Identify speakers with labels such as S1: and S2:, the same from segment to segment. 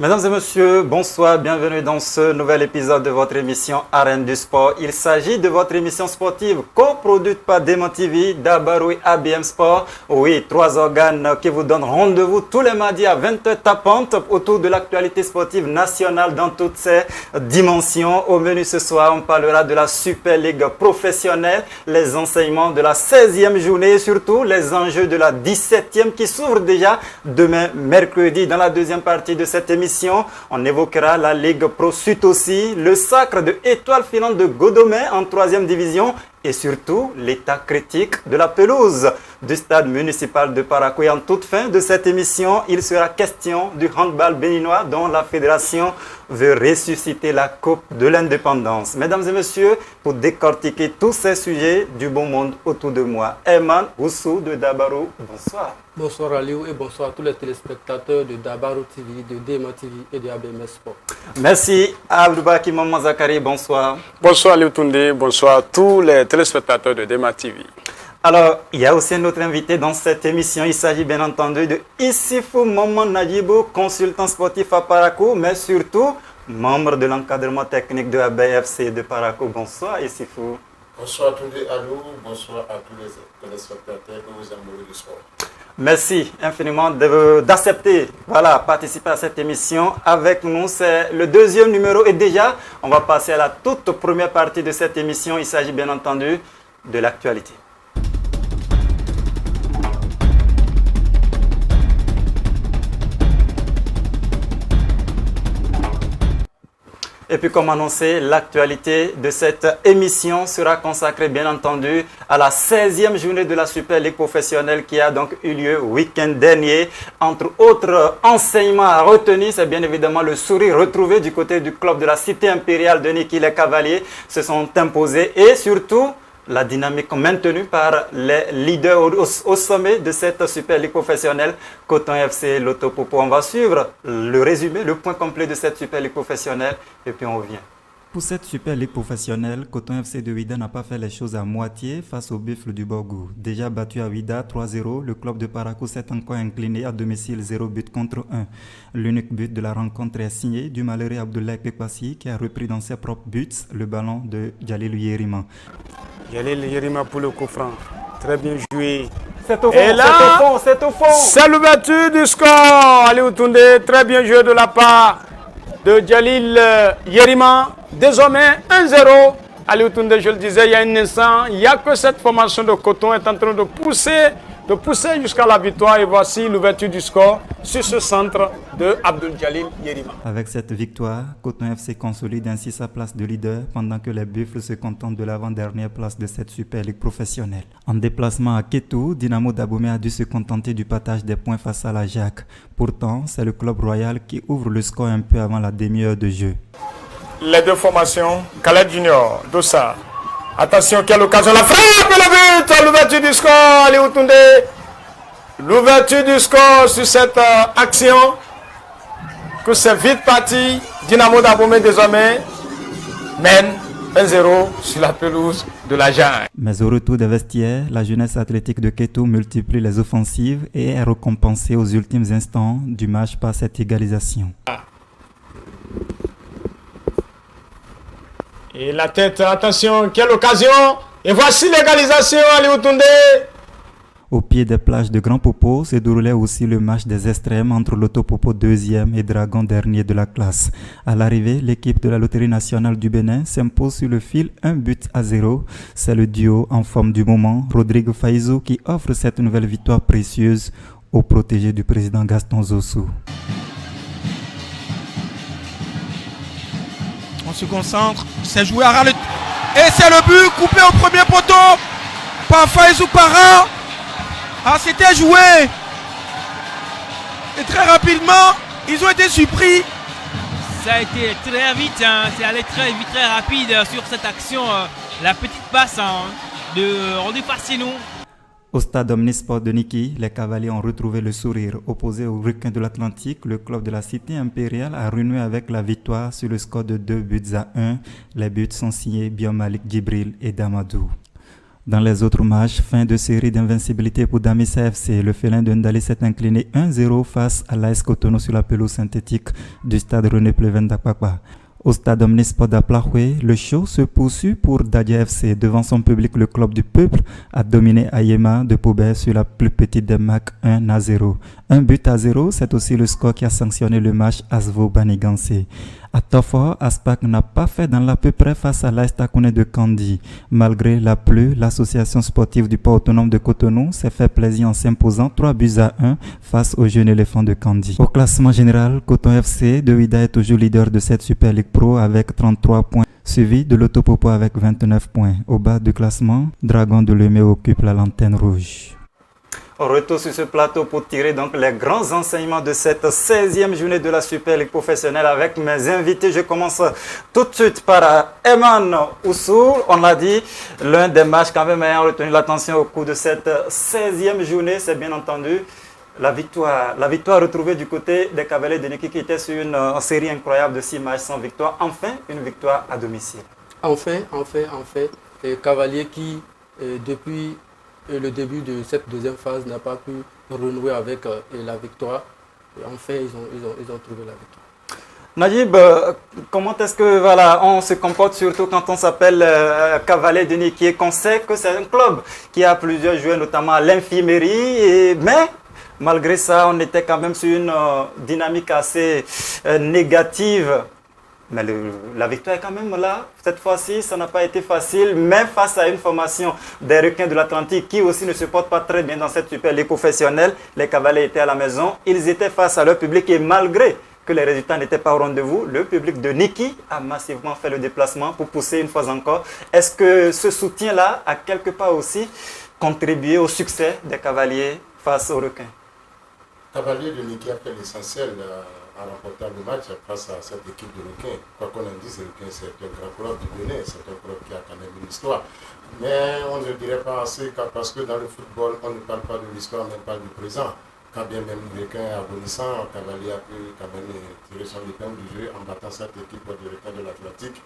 S1: Mesdames et messieurs, bonsoir, bienvenue dans ce nouvel épisode de votre émission Arène du Sport. Il s'agit de votre émission sportive coproduite par Dema TV, Dabarou et ABM Sport. Oui, trois organes qui vous donnent rendez-vous tous les mardis à 20h tapantes autour de l'actualité sportive nationale dans toutes ses dimensions. Au menu ce soir, on parlera de la Super League professionnelle, les enseignements de la 16e journée et surtout les enjeux de la 17e qui s'ouvre déjà demain mercredi. Dans la deuxième partie de cette émission, on évoquera la Ligue Pro Sud aussi, le sacre de Étoile Filante de Godomé en 3e division et surtout l'état critique de la pelouse du stade municipal de Parakou. Et en toute fin de cette émission, il sera question du handball béninois dont la fédération veut ressusciter la Coupe de l'Indépendance. Mesdames et messieurs, pour décortiquer tous ces sujets du bon monde autour de moi, Eman Oussou de Dabarou, bonsoir.
S2: Bonsoir Aliou et bonsoir à tous les téléspectateurs de Dabarou TV, de Dema TV et de ABM Sport.
S1: Merci Abdoubaki Maman Zakari, bonsoir.
S3: Bonsoir Aliou Toundé, bonsoir à tous les téléspectateurs de Dema TV.
S1: Alors, il y a aussi un autre invité dans cette émission. Il s'agit bien entendu de Issifou Maman Nadjibou, consultant sportif à Parakou, mais surtout membre de l'encadrement technique de ABFC de Parakou. Bonsoir Issifou.
S4: Bonsoir à tous les Aliou, bonsoir à tous les téléspectateurs que vous amoureux du sport.
S1: Merci infiniment d'accepter participer à cette émission avec nous. C'est le deuxième numéro et déjà, on va passer à la toute première partie de cette émission. Il s'agit bien entendu de l'actualité. Et puis comme annoncé, l'actualité de cette émission sera consacrée bien entendu à la 16e journée de la Super League professionnelle qui a donc eu lieu week-end dernier. Entre autres enseignements à retenir, c'est bien évidemment le sourire retrouvé du côté du club de la Cité impériale de Niki. Les Cavaliers se sont imposés et surtout la dynamique maintenue par les leaders au sommet de cette Super League professionnelle, Coton FC, Loto Popo. On va suivre le résumé, le point complet de cette Super League professionnelle et puis on revient. Pour cette Super League professionnelle, Coton FC de Ouida n'a pas fait les choses à moitié face au Buffle du Borgou. Déjà battu à Ouida 3-0, le club de Parakou s'est encore incliné à domicile 0 but contre 1. L'unique but de la rencontre est signé du malheureux Abdoulaye Pekpassi qui a repris dans ses propres buts le ballon de Jalil Yerima.
S3: Jalil Yerima pour le coup franc. Très bien joué.
S1: C'est au fond,
S3: et là,
S1: c'est au fond.
S3: C'est l'ouverture du score. Aliou Toundé, très bien joué de la part de Jalil Yerima. Désormais 1-0. Aliou Toundé, je le disais il y a un instant, il n'y a que cette formation de Coton est en train de pousser jusqu'à la victoire. Et voici l'ouverture du score sur ce centre de Abdul Jalil Yerima.
S1: Avec cette victoire, Coton FC consolide ainsi sa place de leader pendant que les Buffles se contentent de l'avant-dernière place de cette Super League professionnelle. En déplacement à Kétou, Dynamo d'Abomey a dû se contenter du partage des points face à la JAC. Pourtant, c'est le club royal qui ouvre le score un peu avant la demi-heure de jeu.
S3: Les deux formations, Khaled Junior, Dossa. Attention, quelle occasion, la frappe, le but, l'ouverture du score, Aliou Toundé. L'ouverture du score sur cette action, que c'est vite parti. Dynamo d'Abomey désormais mène 1-0 sur la pelouse de la Jungle.
S1: Mais au retour des vestiaires, la jeunesse athlétique de Kétou multiplie les offensives et est récompensée aux ultimes instants du match par cette égalisation.
S3: Et la tête, attention, quelle occasion! Et voici l'égalisation, Aliou Toundé.
S1: Au pied des plages de Grand Popo se déroulait aussi le match des extrêmes entre Loto Popo 2e et Dragon dernier de la classe. À l'arrivée, l'équipe de la Loterie nationale du Bénin s'impose sur le fil 1-0. C'est le duo en forme du moment, Rodrigue Faïzou, qui offre cette nouvelle victoire précieuse au protégé du président Gaston Zossou.
S5: On se concentre, c'est joué à ras le... Et c'est le but coupé au premier poteau par Faïzou Para. Ah, c'était joué. Et très rapidement, ils ont été surpris.
S6: Ça a été très vite, c'est allé très vite, très rapide sur cette action. La petite passe de Rodrigue Facinou.
S1: Au stade Omnisport de Niki, les Cavaliers ont retrouvé le sourire. Opposé aux requins de l'Atlantique, le club de la Cité impériale a renoué avec la victoire sur le score de 2-1. Les buts sont signés Biomalik Djibril et Damadou. Dans les autres matchs, fin de série d'invincibilité pour Damissa FC. Le félin de Ndali s'est incliné 1-0 face à l'AS Cotonou sur la pelouse synthétique du stade René Pleven d'Akpakpa. Au stade Omnisport d'Aplahoué, le show se poursuit pour Dadia FC. Devant son public, le club du peuple a dominé Ayema de Pobert sur la plus petite des MAC 1-0. 1-0, c'est aussi le score qui a sanctionné le match Asvo-Banigansé. À Tofor, Aspak n'a pas fait dans l'à peu près face à l'AS Takouné de Kandi. Malgré la pluie, l'association sportive du port autonome de Cotonou s'est fait plaisir en s'imposant 3-1 face au jeune éléphant de Kandi. Au classement général, Coton FC de Ouida est toujours leader de cette Super League Pro avec 33 points, suivi de l'Autopopo avec 29 points. Au bas du classement, Dragon de Lemé occupe la lanterne rouge.
S7: Retour sur ce plateau pour tirer donc les grands enseignements de cette 16e journée de la Super League professionnelle avec mes invités. Je commence tout de suite par Eman Oussou. On l'a dit, l'un des matchs quand même ayant retenu l'attention au cours de cette 16e journée, c'est bien entendu la victoire retrouvée du côté des Cavaliers de Niki qui était sur une série incroyable de 6 matchs sans victoire. Enfin, une victoire à domicile.
S2: Enfin, les Cavaliers qui, depuis le début de cette deuxième phase, n'a pas pu renouer avec la victoire. Et enfin, ils ont trouvé la victoire.
S7: Najib, comment est-ce que on se comporte surtout quand on s'appelle Cavalier de Niki et qu'on sait que c'est un club qui a plusieurs joueurs, notamment à l'infirmerie, mais malgré ça, on était quand même sur une dynamique assez négative. Mais la victoire est quand même là. Cette fois-ci, ça n'a pas été facile, même face à une formation des requins de l'Atlantique qui aussi ne se porte pas très bien dans cette Super Ligue professionnelle. Les Cavaliers étaient à la maison, ils étaient face à leur public et malgré que les résultats n'étaient pas au rendez-vous, le public de Niki a massivement fait le déplacement pour pousser une fois encore. Est-ce que ce soutien-là a quelque part aussi contribué au succès des Cavaliers face aux requins?
S4: Cavalier de Niki a fait l'essentiel en remportant le match face à cette équipe de requins. Quoi qu'on en dise, les requins, c'est un grand club du Bénin, c'est un club qui a quand même une histoire. Mais on ne dirait pas assez parce que dans le football, on ne parle pas de l'histoire, mais on parle du présent. Quand bien même le requin est agonissant, Cavalier a pu quand même tirer son épingle du jeu en battant cette équipe de requins de l'Atlantique.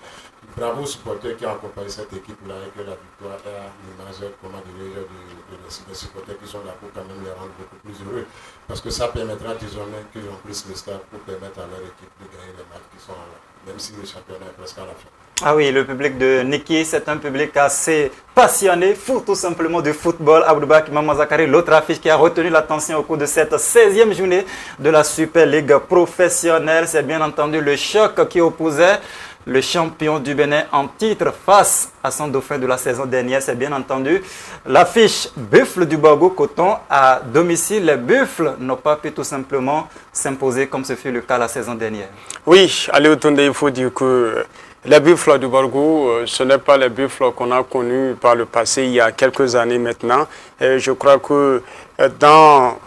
S4: Bravo aux supporters qui ont accompagné cette équipe-là et que la victoire est à l'image des supporters qui sont là pour quand même les rendre beaucoup plus heureux. Parce que ça permettra désormais qu'ils ont plus le stade pour permettre à leur équipe de gagner les matchs qui sont là, même si le championnat est presque à la fin.
S7: Ah oui, le public de Niki, c'est un public assez passionné, fou tout simplement de football. Aboubakar Maman Zakari, l'autre affiche qui a retenu l'attention au cours de cette 16e journée de la Super League professionnelle. C'est bien entendu le choc qui opposait le champion du Bénin en titre face à son dauphin de la saison dernière. C'est bien entendu l'affiche Buffle du Borgo Coton à domicile. Les Buffles n'ont pas pu tout simplement s'imposer comme ce fut le cas la saison dernière.
S3: Oui, Aléo Toundé, il faut dire que les Buffles du Borgo, ce n'est pas les Buffles qu'on a connus par le passé, il y a quelques années maintenant. Et je crois que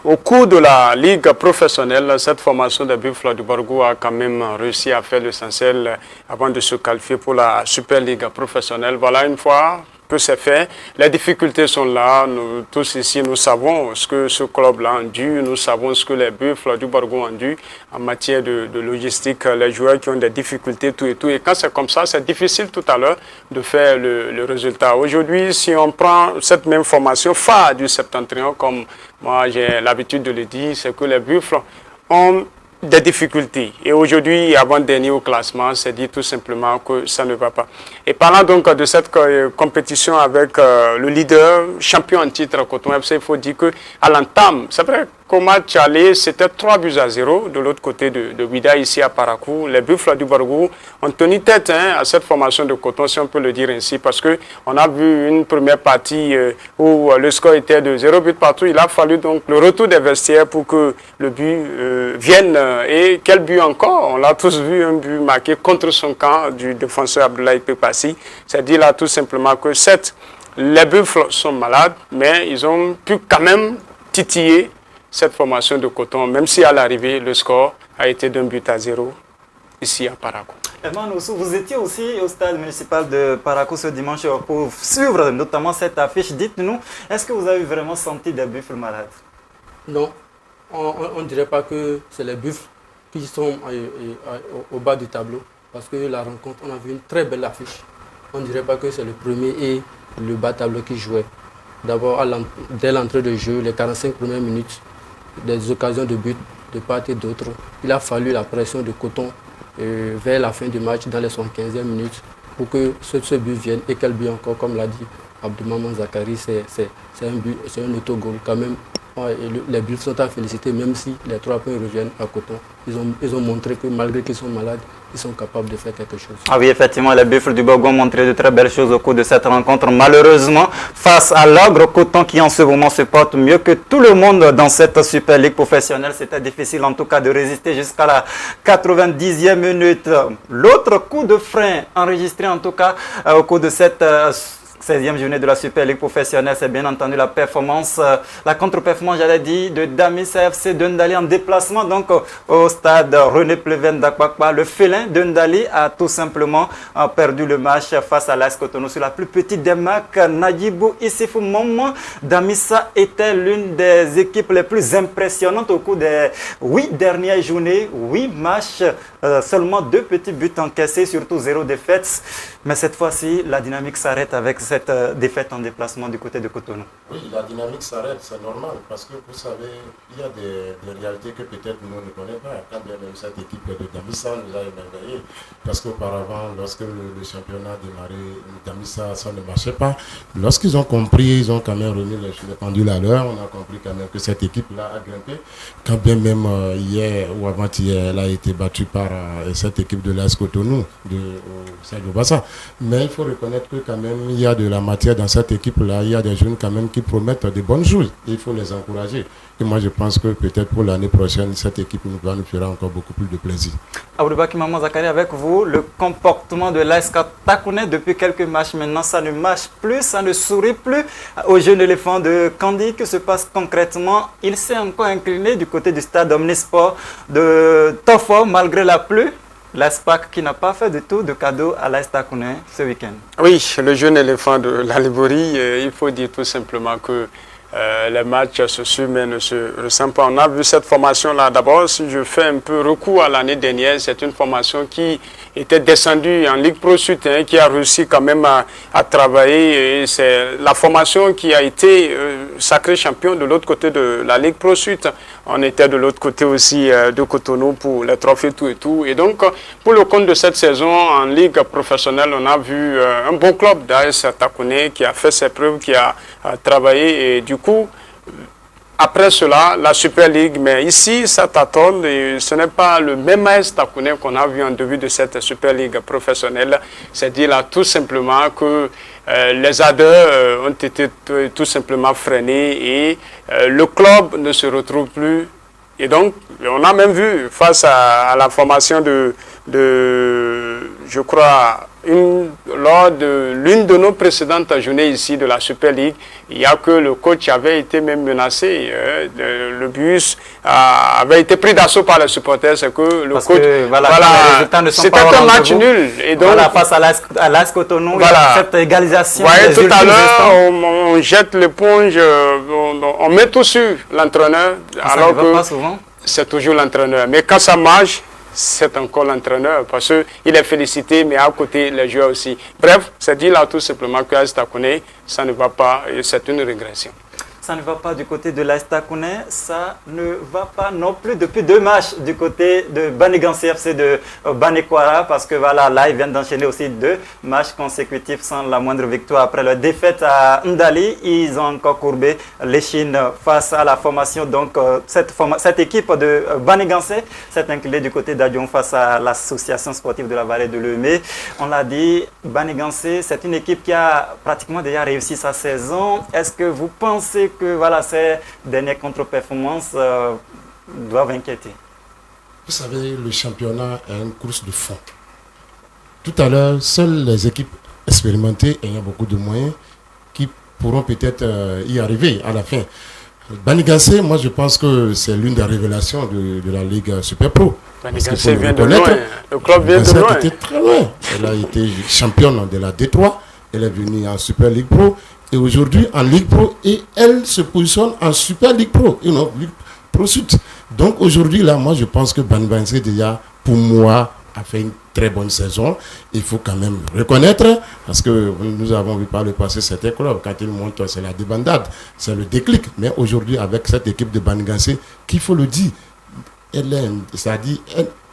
S3: au cours de la Ligue professionnelle, cette formation des Buffles du Borgo a quand même réussi à faire l'essentiel avant de se qualifier pour la Super Ligue professionnelle. Voilà, une fois que c'est fait, les difficultés sont là. Nous tous ici, nous savons ce que ce club-là a dû, nous savons ce que les Buffles du Borgo ont dû en matière de logistique, les joueurs qui ont des difficultés, tout et tout. Et quand c'est comme ça, c'est difficile tout à l'heure de faire le résultat. Aujourd'hui, si on prend cette même formation phare du Septentrion, comme moi j'ai l'habitude de le dire, c'est que les Buffles ont des difficultés. Et aujourd'hui, avant-dernier au classement, c'est dit tout simplement que ça ne va pas. Et parlant donc de cette compétition avec le leader, champion en titre Coton FC, il faut dire qu'à l'entame, c'est vrai qu'au match aller, c'était 3-0 de l'autre côté de Ouida, ici à Parakou. Les Buffles du Borgo ont tenu tête à cette formation de Coton, si on peut le dire ainsi, parce qu'on a vu une première partie où le score était de 0 but partout. Il a fallu donc le retour des vestiaires pour que le but vienne. Et quel but encore? On l'a tous vu, un but marqué contre son camp du défenseur Abdoulaye Pepassi. C'est-à-dire là tout simplement que les Buffles sont malades, mais ils ont pu quand même titiller cette formation de Coton, même si à l'arrivée, le score a été d'1-0 ici à Parakou.
S7: Eman Oussou, vous étiez aussi au stade municipal de Parakou ce dimanche pour suivre notamment cette affiche. Dites-nous, est-ce que vous avez vraiment senti des Buffles malades?
S2: Non, on ne dirait pas que c'est les Buffles qui sont au bas du tableau. Parce que la rencontre, on a vu une très belle affiche. on ne dirait pas que c'est le premier et le bas tableau qui jouait. D'abord, dès l'entrée de jeu, les 45 premières minutes, des occasions de but de part et d'autre. Il a fallu la pression de Coton vers la fin du match, dans les 75e minutes, pour que ce but vienne. Et quel but encore, comme l'a dit Abdoumaman Zakari, c'est un but, c'est un autogol quand même. Ouais, les buts sont à féliciter, même si les 3 points reviennent à Coton. Ils ont montré que malgré qu'ils sont malades, ils sont capables de faire quelque chose.
S1: Ah oui, effectivement, les Buffles du Borgo ont montré de très belles choses au cours de cette rencontre. Malheureusement, face à l'ogre Coton qui en ce moment se porte mieux que tout le monde dans cette Super Ligue professionnelle, c'était difficile en tout cas de résister jusqu'à la 90e minute. L'autre coup de frein enregistré en tout cas au cours de cette 16e journée de la Super Ligue professionnelle, c'est bien entendu la performance, la contre-performance, j'allais dire, de Damis AFC de Ndali en déplacement donc au stade René Pleven d'Akwakwa. Le félin de Ndali a tout simplement perdu le match face à l'AS Cotonou sur la plus petite des marques. Nadjibou Issifou Maman, Damissa était l'une des équipes les plus impressionnantes au cours des 8 dernières journées, 8 matchs, seulement 2 petits buts encaissés, surtout 0 défaite. Mais cette fois-ci, la dynamique s'arrête avec cette défaite en déplacement du côté de Cotonou.
S4: Oui, la dynamique s'arrête, c'est normal, parce que vous savez, il y a des réalités que peut-être nous ne connaissons pas. Quand bien même cette équipe de Damissa nous a émerveillés, parce qu'auparavant, lorsque le championnat démarrait, Damissa, ça ne marchait pas. Lorsqu'ils ont compris, ils ont quand même remis les pendules à l'heure. On a compris quand même que cette équipe-là a grimpé. Quand bien même hier ou avant-hier, elle a été battue par cette équipe de l'AS Cotonou, de Sadio Bassa. Mais il faut reconnaître que quand même, il y a de la matière dans cette équipe-là. Il y a des jeunes quand même qui promettent de bonnes choses. Il faut les encourager. Et moi, je pense que peut-être pour l'année prochaine, cette équipe nous fera encore beaucoup plus de plaisir.
S1: Aboubakar Maman Zakari, avec vous, le comportement de l'AS Takouné depuis quelques matchs maintenant, ça ne marche plus, ça ne sourit plus au jeune éléphant de Kandi. Que se passe concrètement? Il s'est encore incliné du côté du stade Omnisport de Tofo malgré la pluie. L'ASPAC qui n'a pas fait du tout de cadeau à l'AS Takouné ce week-end.
S3: Oui, le jeune éléphant de la Liborie, il faut dire tout simplement que les matchs se suivent mais ne se ressemblent pas. On a vu cette formation-là. D'abord, si je fais un peu recours à l'année dernière, c'est une formation qui était descendue en Ligue Pro Sud, qui a réussi quand même à travailler. Et c'est la formation qui a été sacré champion de l'autre côté de la Ligue Pro Sud. On était de l'autre côté aussi de Cotonou pour les trophées tout et tout. Et donc, pour le compte de cette saison en Ligue professionnelle, on a vu un bon club d'AS Takouné qui a fait ses preuves, qui a travaillé. Et du coup, après cela, la Super League, mais ici, ça tâtonne et ce n'est pas le même AS Takouné qu'on a vu en début de cette Super League professionnelle. C'est-à-dire là tout simplement que les adheurs ont été tout simplement freinés et le club ne se retrouve plus. Et donc, on a même vu face à la formation de je crois, lors de l'une de nos précédentes journées ici de la Super League, il y a que le coach avait été même menacé. Le bus avait été pris d'assaut par les supporters. C'est que le coach. C'était un match nul. Et donc,
S1: voilà, face à l'AS Cotonou,
S3: voilà,
S1: cette égalisation.
S3: Vous voyez, tout à l'heure, on jette l'éponge, on met tout sur l'entraîneur. Alors que c'est toujours l'entraîneur. Mais quand ça marche, c'est encore l'entraîneur parce qu'il est félicité, mais à côté, les joueurs aussi. Bref, c'est dit là tout simplement que AS Takouné, ça ne va pas et c'est une régression.
S1: Ça ne va pas du côté de l'AS Takouné, ça ne va pas non plus depuis 2 matchs du côté de Banigansi FC de Banekwara parce que voilà, là ils viennent d'enchaîner aussi 2 matchs consécutifs sans la moindre victoire. Après leur défaite à Ndali, ils ont encore courbé l'échine face à la formation. Donc cette équipe de Banigansi s'est inclinée du côté d'Adjon face à l'association sportive de la vallée de l'Eumé. On l'a dit, Banigansi, c'est une équipe qui a pratiquement déjà réussi sa saison. Est-ce que vous pensez que voilà, ces dernières contre-performances doivent inquiéter?
S4: Vous savez, le championnat est une course de fond. Tout à l'heure, seules les équipes expérimentées ayant beaucoup de moyens qui pourront peut-être y arriver à la fin. Banigansi, moi je pense que c'est l'une des révélations de la Ligue Super Pro.
S3: Banigansi vient de loin. Le club vient de loin.
S4: Elle était très loin. Elle a été championne de la D3. Elle est venue en Super Ligue Pro. Et aujourd'hui en Ligue Pro, et elle se positionne en Super Ligue Pro, Ligue Pro Sud. Donc aujourd'hui, là, moi je pense que Banigansi déjà, pour moi, a fait une très bonne saison. Il faut quand même reconnaître, parce que nous avons vu par le passé certains clubs, quand ils montent, c'est la débandade, c'est le déclic. Mais aujourd'hui, avec cette équipe de Banigansé, qu'il faut le dire,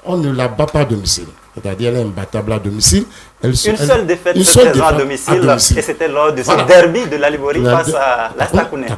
S4: on ne la bat pas à domicile. C'est-à-dire elle est imbattable à domicile.
S1: Une seule défaite cette saison à domicile. Et c'était lors de ce derby de la Liborie face à la Stakounais.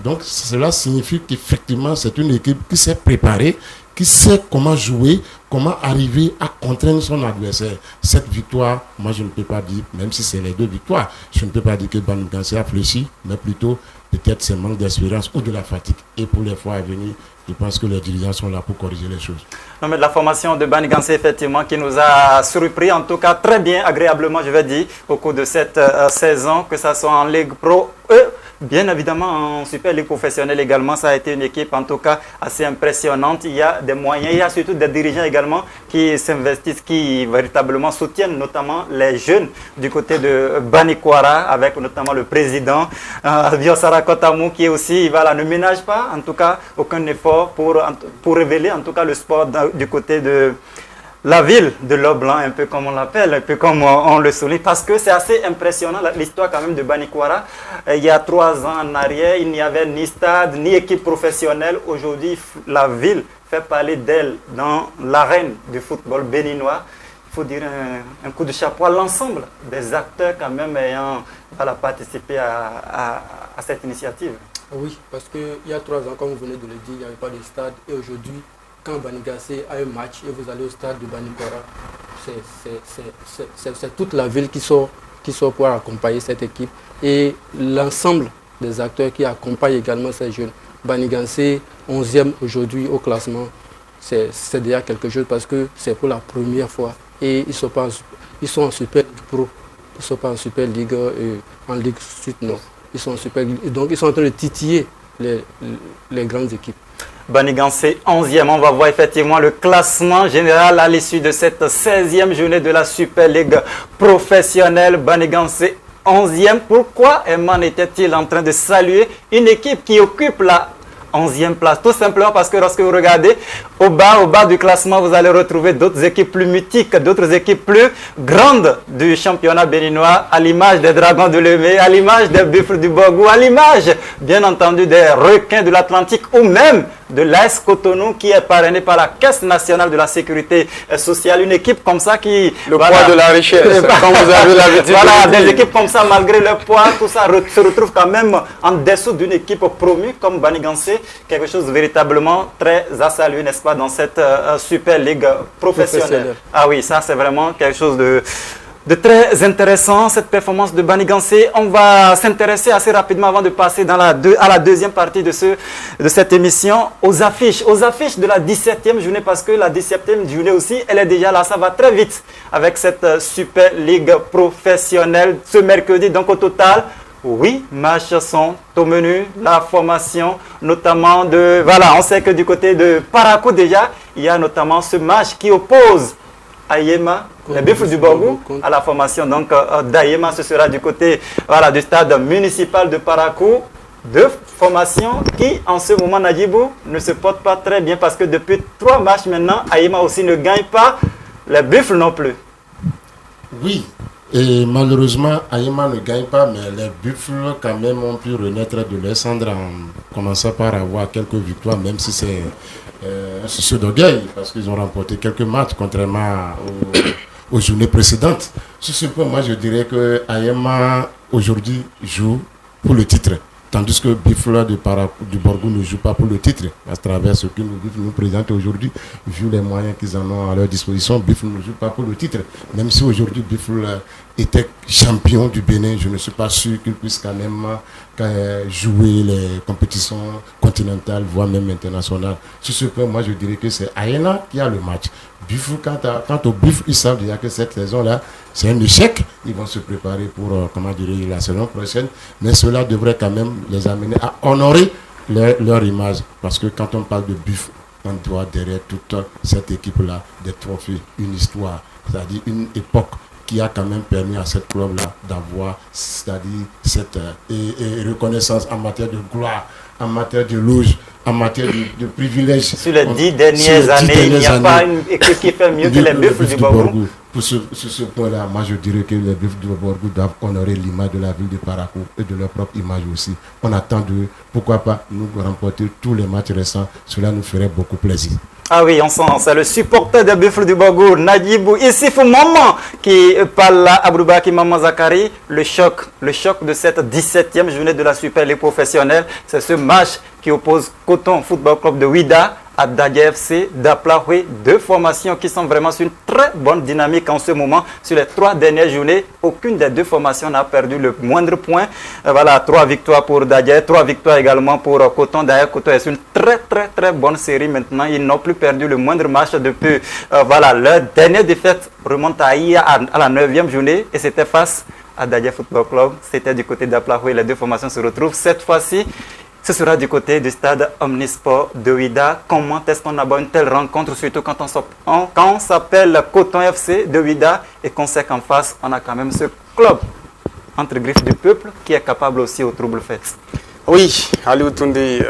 S4: Donc cela signifie qu'effectivement c'est une équipe qui s'est préparée, qui sait comment jouer, comment arriver à contraindre son adversaire. Cette victoire, moi je ne peux pas dire, même si c'est les 2 victoires, je ne peux pas dire que Banigansé a fléchi, mais plutôt peut-être c'est manque d'espérance ou de la fatigue. Et pour les fois à venir, je pense que les dirigeants sont là pour corriger les choses.
S1: Non, mais la formation de Banigansé, effectivement, qui nous a surpris, en tout cas très bien, agréablement, je vais dire, au cours de cette saison, que ce soit en Ligue Pro, bien évidemment en Super Ligue professionnelle également, ça a été une équipe en tout cas assez impressionnante. Il y a des moyens, il y a surtout des dirigeants également qui s'investissent, qui véritablement soutiennent notamment les jeunes du côté de Banikwara, avec notamment le président Biosara Kotamou, qui est aussi, ne ménage pas en tout cas aucun effort pour révéler en tout cas le sport du côté de la ville de l'Eau-Blanc, un peu comme on l'appelle, un peu comme on le souligne, parce que c'est assez impressionnant l'histoire quand même de Banikwara. Il y a 3 ans en arrière, il n'y avait ni stade, ni équipe professionnelle. Aujourd'hui, la ville fait parler d'elle dans l'arène du football béninois. Il faut dire un coup de chapeau à l'ensemble des acteurs quand même ayant participé à cette initiative.
S2: Oui, parce qu'il y a 3 ans, comme vous venez de le dire, il n'y avait pas de stade, et aujourd'hui, quand Banigansé a un match et vous allez au stade de Banikwara, c'est toute la ville qui sort pour accompagner cette équipe et l'ensemble des acteurs qui accompagnent également ces jeunes. Banigansé, 11e aujourd'hui au classement, c'est déjà quelque chose parce que c'est pour la première fois et ils sont en Super Ligue Pro, ils ne sont pas en Super Ligue en Ligue Sud, non. Ils sont en Super Ligue, donc ils sont en train de titiller les grandes équipes.
S1: Banigansé 11e, on va voir effectivement le classement général à l'issue de cette 16e journée de la Super Ligue professionnelle. Banigansé 11e, pourquoi Eman était-il en train de saluer une équipe qui occupe la 11e place? Tout simplement parce que lorsque vous regardez au bas du classement, vous allez retrouver d'autres équipes plus mythiques, d'autres équipes plus grandes du championnat béninois, à l'image des Dragons de Lemay, à l'image des Buffles du Borgou, à l'image, bien entendu, des Requins de l'Atlantique ou même de l'AS Cotonou qui est parrainé par la Caisse nationale de la sécurité sociale. Une équipe comme ça qui...
S3: Le poids de la richesse, comme vous avez l'habitude.
S1: Voilà, des équipes comme ça, malgré leur poids, tout ça se retrouve quand même en dessous d'une équipe promue comme Banigansé. Quelque chose de véritablement très à saluer, n'est-ce pas, dans cette Super Ligue professionnelle. Ah oui, ça c'est vraiment quelque chose de très intéressant, cette performance de Banigansé. On va s'intéresser assez rapidement avant de passer à la deuxième partie de cette émission aux affiches de la 17e journée, parce que la 17e journée aussi, elle est déjà là, ça va très vite avec cette Super Ligue professionnelle ce mercredi. Donc au total, 8 matchs sont au menu, la formation notamment de... Voilà, on sait que du côté de Parakou déjà, il y a notamment ce match qui oppose Ayema, les Buffles du Borgou, à la formation donc d'Ayema. Ce sera du côté du stade municipal de Parakou. 2 formations qui, en ce moment, Nadjibou, ne se portent pas très bien parce que depuis 3 matchs maintenant, Ayema aussi ne gagne pas, les Buffles non plus.
S4: Oui. Et malheureusement, Ayema ne gagne pas, mais les Buffles quand même ont pu renaître de leur cendre en commençant par avoir quelques victoires, même si c'est un souci d'orgueil, parce qu'ils ont remporté quelques matchs, contrairement aux journées précédentes. Sur ce point, moi je dirais que Ayema aujourd'hui joue pour le titre. Tandis que Buffles du Borgou ne joue pas pour le titre. À travers ce que nous présentent aujourd'hui, vu les moyens qu'ils en ont à leur disposition, Buffles ne joue pas pour le titre. Même si aujourd'hui Buffles était champion du Bénin, je ne suis pas sûr qu'il puisse quand même jouer les compétitions continentales, voire même internationales. Sur ce point, moi je dirais que c'est Ayena qui a le match. Buffles, quant au Buffles, ils savent déjà que cette saison-là, c'est un échec. Ils vont se préparer pour la saison prochaine. Mais cela devrait quand même les amener à honorer leur image. Parce que quand on parle de Buffles, on doit derrière toute cette équipe-là des trophées, une histoire, c'est-à-dire une époque qui a quand même permis à cette club-là d'avoir, c'est-à-dire cette reconnaissance en matière de gloire, en matière de louge, en matière de privilèges.
S1: Sur les 10 dernières années, il n'y a pas une équipe qui fait mieux que les Buffles du Borgou.
S4: Sur ce point-là, moi je dirais que les Buffles du Borgou doivent honorer l'image de la ville de Parakou et de leur propre image aussi. On attend de, pourquoi pas, nous remporter tous les matchs récents. Cela nous ferait beaucoup plaisir.
S1: Ah oui, on sent, c'est le supporter des Buffles du Borgou, Nadjibou Issifou Maman, qui parle là, Aboubaki Maman Zakari. Le choc de cette 17e journée de la Super League professionnelle, c'est ce match qui oppose Coton Football Club de Ouida à Dadja FC d'Aplahoui. Deux formations qui sont vraiment sur une très bonne dynamique en ce moment. Sur les 3 dernières journées, aucune des 2 formations n'a perdu le moindre point. Voilà, 3 victoires pour Dadja, 3 victoires également pour Coton. D'ailleurs, Coton est sur une très bonne série maintenant. Ils n'ont plus perdu le moindre match depuis. Voilà, leur dernière défaite remonte à hier à la 9e journée et c'était face à Dadja Football Club. C'était du côté d'Aplahoui. Les 2 formations se retrouvent cette fois-ci. Ce sera du côté du stade Omnisport de Ouida. Comment est-ce qu'on aborde une telle rencontre, surtout quand on s'appelle Coton FC de Ouida et qu'on sait qu'en face, on a quand même ce club entre griffes du peuple qui est capable aussi au trouble fait.
S3: Oui, Aliou Toundé,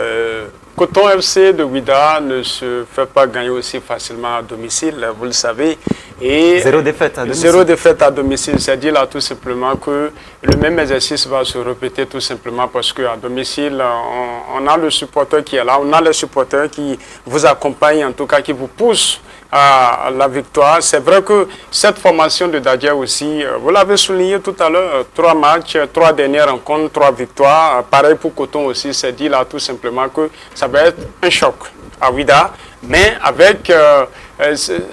S3: Coton FC de Ouida ne se fait pas gagner aussi facilement à domicile, vous le savez. Et
S1: 0 défaite à domicile.
S3: 0 défaite à domicile, c'est-à-dire là tout simplement que le même exercice va se répéter tout simplement parce qu'à domicile, on a le supporter qui est là, on a les supporters qui vous accompagnent, en tout cas qui vous poussent à la victoire. C'est vrai que cette formation de Dadja aussi, vous l'avez souligné tout à l'heure, 3 matchs, 3 dernières rencontres, 3 victoires. Pareil pour Coton aussi, c'est dit là tout simplement que ça va être un choc à Ouida, mais avec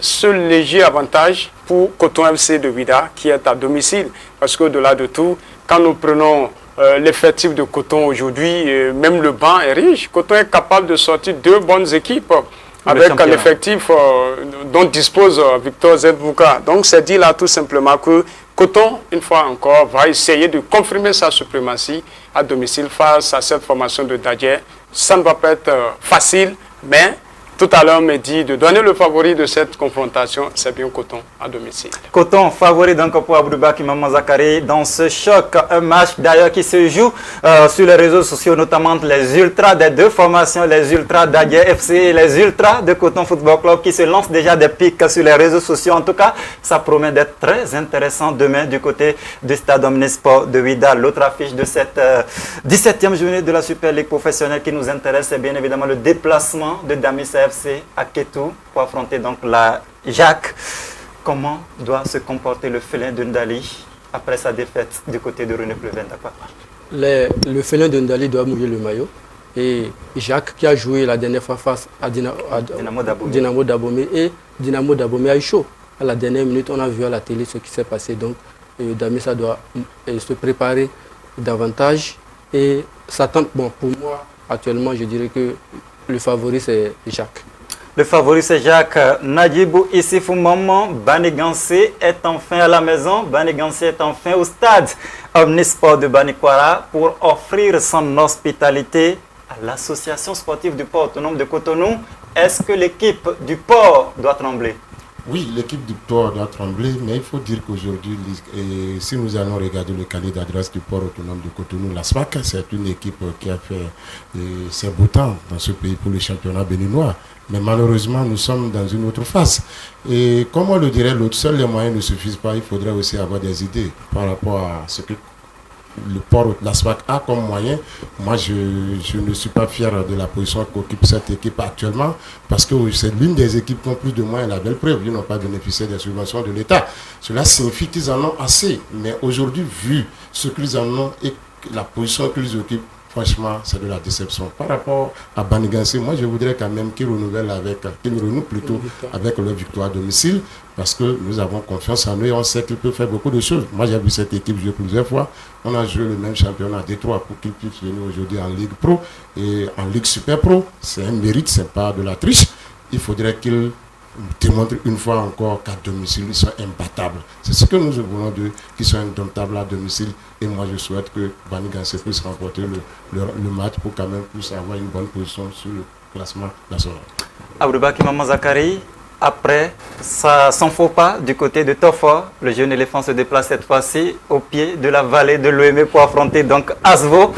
S3: ce léger avantage pour Coton FC de Ouida qui est à domicile. Parce qu'au-delà de tout, quand nous prenons l'effectif de Coton aujourd'hui, même le banc est riche. Coton est capable de sortir 2 bonnes équipes avec l'effectif dont dispose Victor Zedbouka. Donc c'est dit là tout simplement que Coton, une fois encore, va essayer de confirmer sa suprématie à domicile face à cette formation de Dadja. Ça ne va pas être facile, mais tout à l'heure, on me dit de donner le favori de cette confrontation, c'est bien Coton à domicile.
S1: Coton, favori donc pour Aboubaki Maman Zakari dans ce choc. Un match d'ailleurs qui se joue sur les réseaux sociaux, notamment les ultras des 2 formations, les ultras d'Adja FC et les ultras de Coton Football Club qui se lancent déjà des pics sur les réseaux sociaux. En tout cas, ça promet d'être très intéressant demain du côté du stade Omnisport de Ouida. L'autre affiche de cette 17e journée de la Super League professionnelle qui nous intéresse, c'est bien évidemment le déplacement de Damis FC à Kétou pour affronter donc la Jacques. Comment doit se comporter le félin de Ndali après sa défaite du côté de René Pleven d'Akwapa?
S2: Le félin de Ndali doit mouiller le maillot. Et Jacques qui a joué la dernière fois face à Dynamo Dabomey et Dynamo Dabomey a eu chaud. À la dernière minute, on a vu à la télé ce qui s'est passé. Donc Damissa doit se préparer davantage et s'attendre. Bon, pour moi, actuellement, je dirais que le favori, c'est Jacques.
S1: Le favori, c'est Jacques. Nadjibou Issifou Maman, Banigansé est enfin à la maison. Banigansé est enfin au stade Omnisport de Banikwara pour offrir son hospitalité à l'association sportive du port autonome de Cotonou. Est-ce que l'équipe du port doit trembler?
S4: Oui, l'équipe du port doit trembler, mais il faut dire qu'aujourd'hui, si nous allons regarder le cahier d'adresse du port autonome de Cotonou, la SMAC, c'est une équipe qui a fait ses beaux temps dans ce pays pour le championnat béninois. Mais malheureusement, nous sommes dans une autre phase. Et comme on le dirait l'autre, seuls les moyens ne suffisent pas. Il faudrait aussi avoir des idées par rapport à ce que le port, la SMAC a comme moyen. Moi, je ne suis pas fier de la position qu'occupe cette équipe actuellement parce que c'est l'une des équipes qui ont plus de moyens. La belle preuve, ils n'ont pas bénéficié des subventions de l'État. Cela signifie qu'ils en ont assez. Mais aujourd'hui, vu ce qu'ils en ont et la position qu'ils occupent, franchement, c'est de la déception. Par rapport à Banigansé, moi, je voudrais quand même qu'ils renouent plutôt avec leur victoire à domicile parce que nous avons confiance en eux et on sait qu'ils peuvent faire beaucoup de choses. Moi, j'ai vu cette équipe jouer plusieurs fois. On a joué le même championnat à Détroit pour qu'ils puissent venir aujourd'hui en Ligue Pro et en Ligue Super Pro. C'est un mérite, c'est pas de la triche. Il faudrait qu'ils démontrent une fois encore qu'à domicile, ils sont imbattables. C'est ce que nous voulons d'eux, qu'ils soient indomptables à domicile. Et moi, je souhaite que Banigansé puisse remporter le match pour quand même puisse avoir une bonne position sur le classement national.
S1: Aboubaki Maman Zakari, après son faux pas du côté de Tofor, le jeune éléphant se déplace cette fois-ci au pied de la vallée de l'OM pour affronter donc Asvo.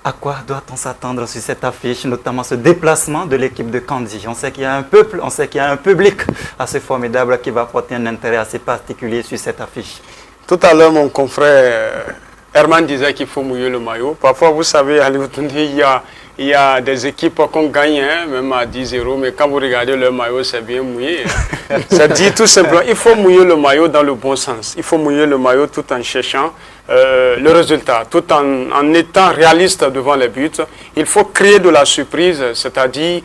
S1: À quoi doit-on s'attendre sur cette affiche, notamment ce déplacement de l'équipe de Kandji? On sait qu'il y a un peuple, on sait qu'il y a un public assez formidable qui va porter un intérêt assez particulier sur cette affiche.
S3: Tout à l'heure, mon confrère Herman disait qu'il faut mouiller le maillot. Parfois, vous savez, à il y a des équipes qu'on gagne, hein, même à 10-0, mais quand vous regardez le maillot, c'est bien mouillé. Hein. Ça dit tout simplement, il faut mouiller le maillot dans le bon sens. Il faut mouiller le maillot tout en cherchant le résultat, tout en étant réaliste devant les buts. Il faut créer de la surprise, c'est-à-dire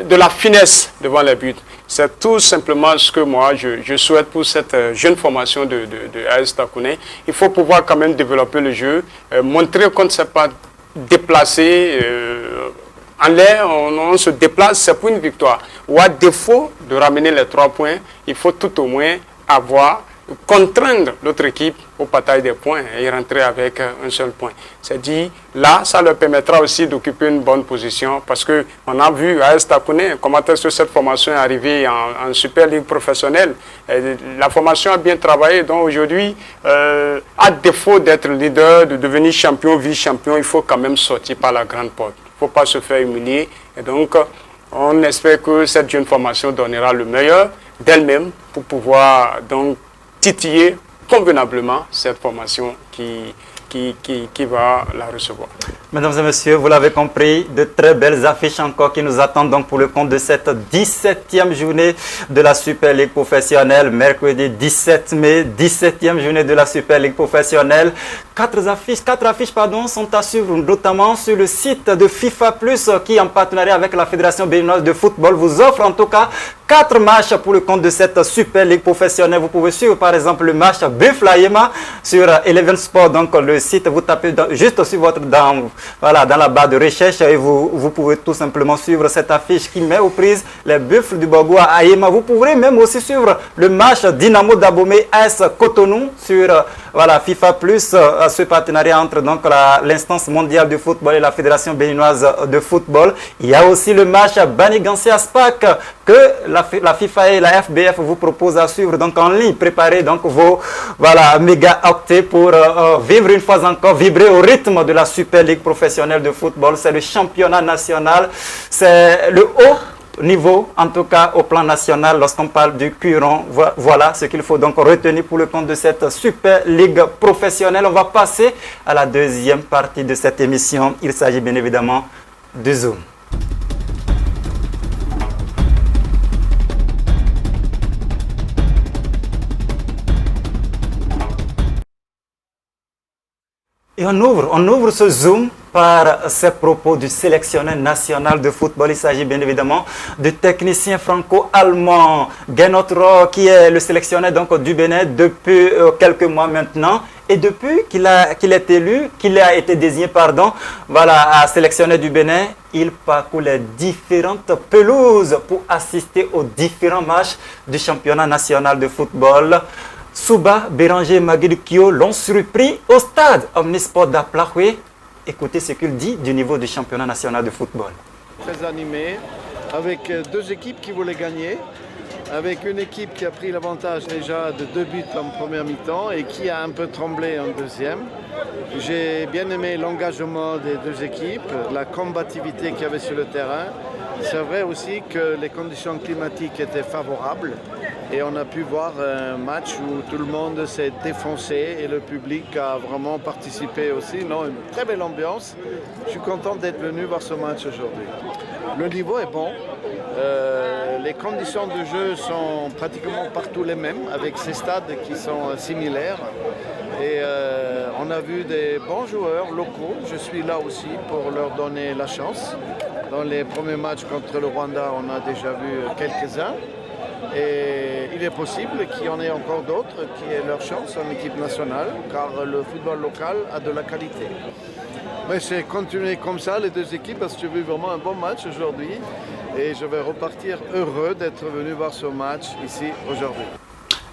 S3: de la finesse devant les buts. C'est tout simplement ce que moi, je souhaite pour cette jeune formation de AS Takounais. Il faut pouvoir quand même développer le jeu, montrer qu'on ne s'est pas déplacé en l'air, on se déplace, c'est pour une victoire. Ou à défaut de ramener les 3 points, il faut tout au moins contraindre l'autre équipe au partage des points et rentrer avec un seul point. C'est dit, là, ça leur permettra aussi d'occuper une bonne position parce qu'on a vu à AS Takounais comment est-ce que cette formation est arrivée en Super Ligue professionnelle. La formation a bien travaillé, donc aujourd'hui, à défaut d'être leader, de devenir champion, vice-champion, il faut quand même sortir par la grande porte. Il ne faut pas se faire humilier. Et donc, on espère que cette jeune formation donnera le meilleur d'elle-même pour pouvoir donc titiller convenablement cette formation qui va la recevoir.
S1: Mesdames et messieurs, vous l'avez compris, de très belles affiches encore qui nous attendent donc pour le compte de cette 17e journée de la Super Ligue professionnelle. Mercredi 17 mai, 17e journée de la Super Ligue professionnelle. 4 affiches sont à suivre, notamment sur le site de FIFA Plus qui, en partenariat avec la Fédération béninoise de football, vous offre en tout cas 4 matchs pour le compte de cette Super Ligue professionnelle. Vous pouvez suivre par exemple le match Buffla-Yema sur Eleven Sport, donc le site, vous tapez juste sur dans la barre de recherche et vous pouvez tout simplement suivre cette affiche qui met aux prises les Buffles du Bogoua à Yema. Vous pourrez même aussi suivre le match Dynamo Dabomey AS Cotonou sur FIFA Plus, ce partenariat entre donc l'instance mondiale de football et la Fédération béninoise de football. Il y a aussi le match Banigansi Aspac que la FIFA et la FBF vous proposent à suivre donc en ligne. Préparez donc vos méga octets pour vivre une fois encore, vibrer au rythme de la Super Ligue professionnelle de football. C'est le championnat national, c'est le haut niveau, en tout cas au plan national, lorsqu'on parle du Curon. Voilà ce qu'il faut donc retenir pour le compte de cette Super Ligue professionnelle. On va passer à la deuxième partie de cette émission. Il s'agit bien évidemment du Zoom. Et on ouvre ce Zoom par ces propos du sélectionneur national de football. Il s'agit bien évidemment du technicien franco-allemand Genotro, qui est le sélectionneur donc du Bénin depuis quelques mois maintenant. Et depuis qu'il a été désigné, à sélectionneur du Bénin, il parcourt les différentes pelouses pour assister aux différents matchs du championnat national de football. Souba, Béranger et Maguide Kyo l'ont surpris au stade Omnisport d'Aplahoué. Écoutez ce qu'il dit du niveau du championnat national de football.
S8: Très animé, avec 2 équipes qui voulaient gagner, avec une équipe qui a pris l'avantage déjà de 2 buts en première mi-temps et qui a un peu tremblé en deuxième. J'ai bien aimé l'engagement des 2 équipes, la combativité qu'il y avait sur le terrain. C'est vrai aussi que les conditions climatiques étaient favorables et on a pu voir un match où tout le monde s'est défoncé et le public a vraiment participé aussi. Non, une très belle ambiance. Je suis content d'être venu voir ce match aujourd'hui. Le niveau est bon. Les conditions de jeu sont pratiquement partout les mêmes, avec ces stades qui sont similaires. Et on a vu des bons joueurs locaux. Je suis là aussi pour leur donner la chance. Dans les premiers matchs contre le Rwanda, on a déjà vu quelques-uns. Et il est possible qu'il y en ait encore d'autres qui aient leur chance en équipe nationale, car le football local a de la qualité. Mais c'est continuer comme ça, les 2 équipes, parce que j'ai vu vraiment un bon match aujourd'hui. Et je vais repartir heureux d'être venu voir ce match ici aujourd'hui.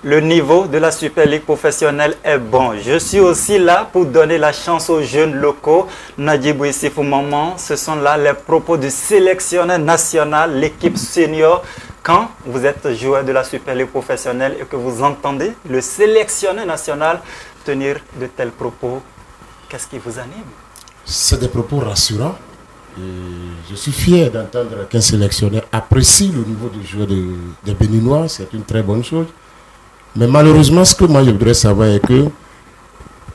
S1: Le niveau de la Super Ligue professionnelle est bon. Je suis aussi là pour donner la chance aux jeunes locaux. Nadjibou Issifou Maman, ce sont là les propos du sélectionneur national, l'équipe senior. Quand vous êtes joueur de la Super Ligue professionnelle et que vous entendez le sélectionneur national tenir de tels propos, qu'est-ce qui vous anime?
S4: c'est des propos rassurants. Et je suis fier d'entendre qu'un sélectionneur apprécie le niveau de jeu des Béninois. C'est une très bonne chose. Mais malheureusement, ce que moi je voudrais savoir est que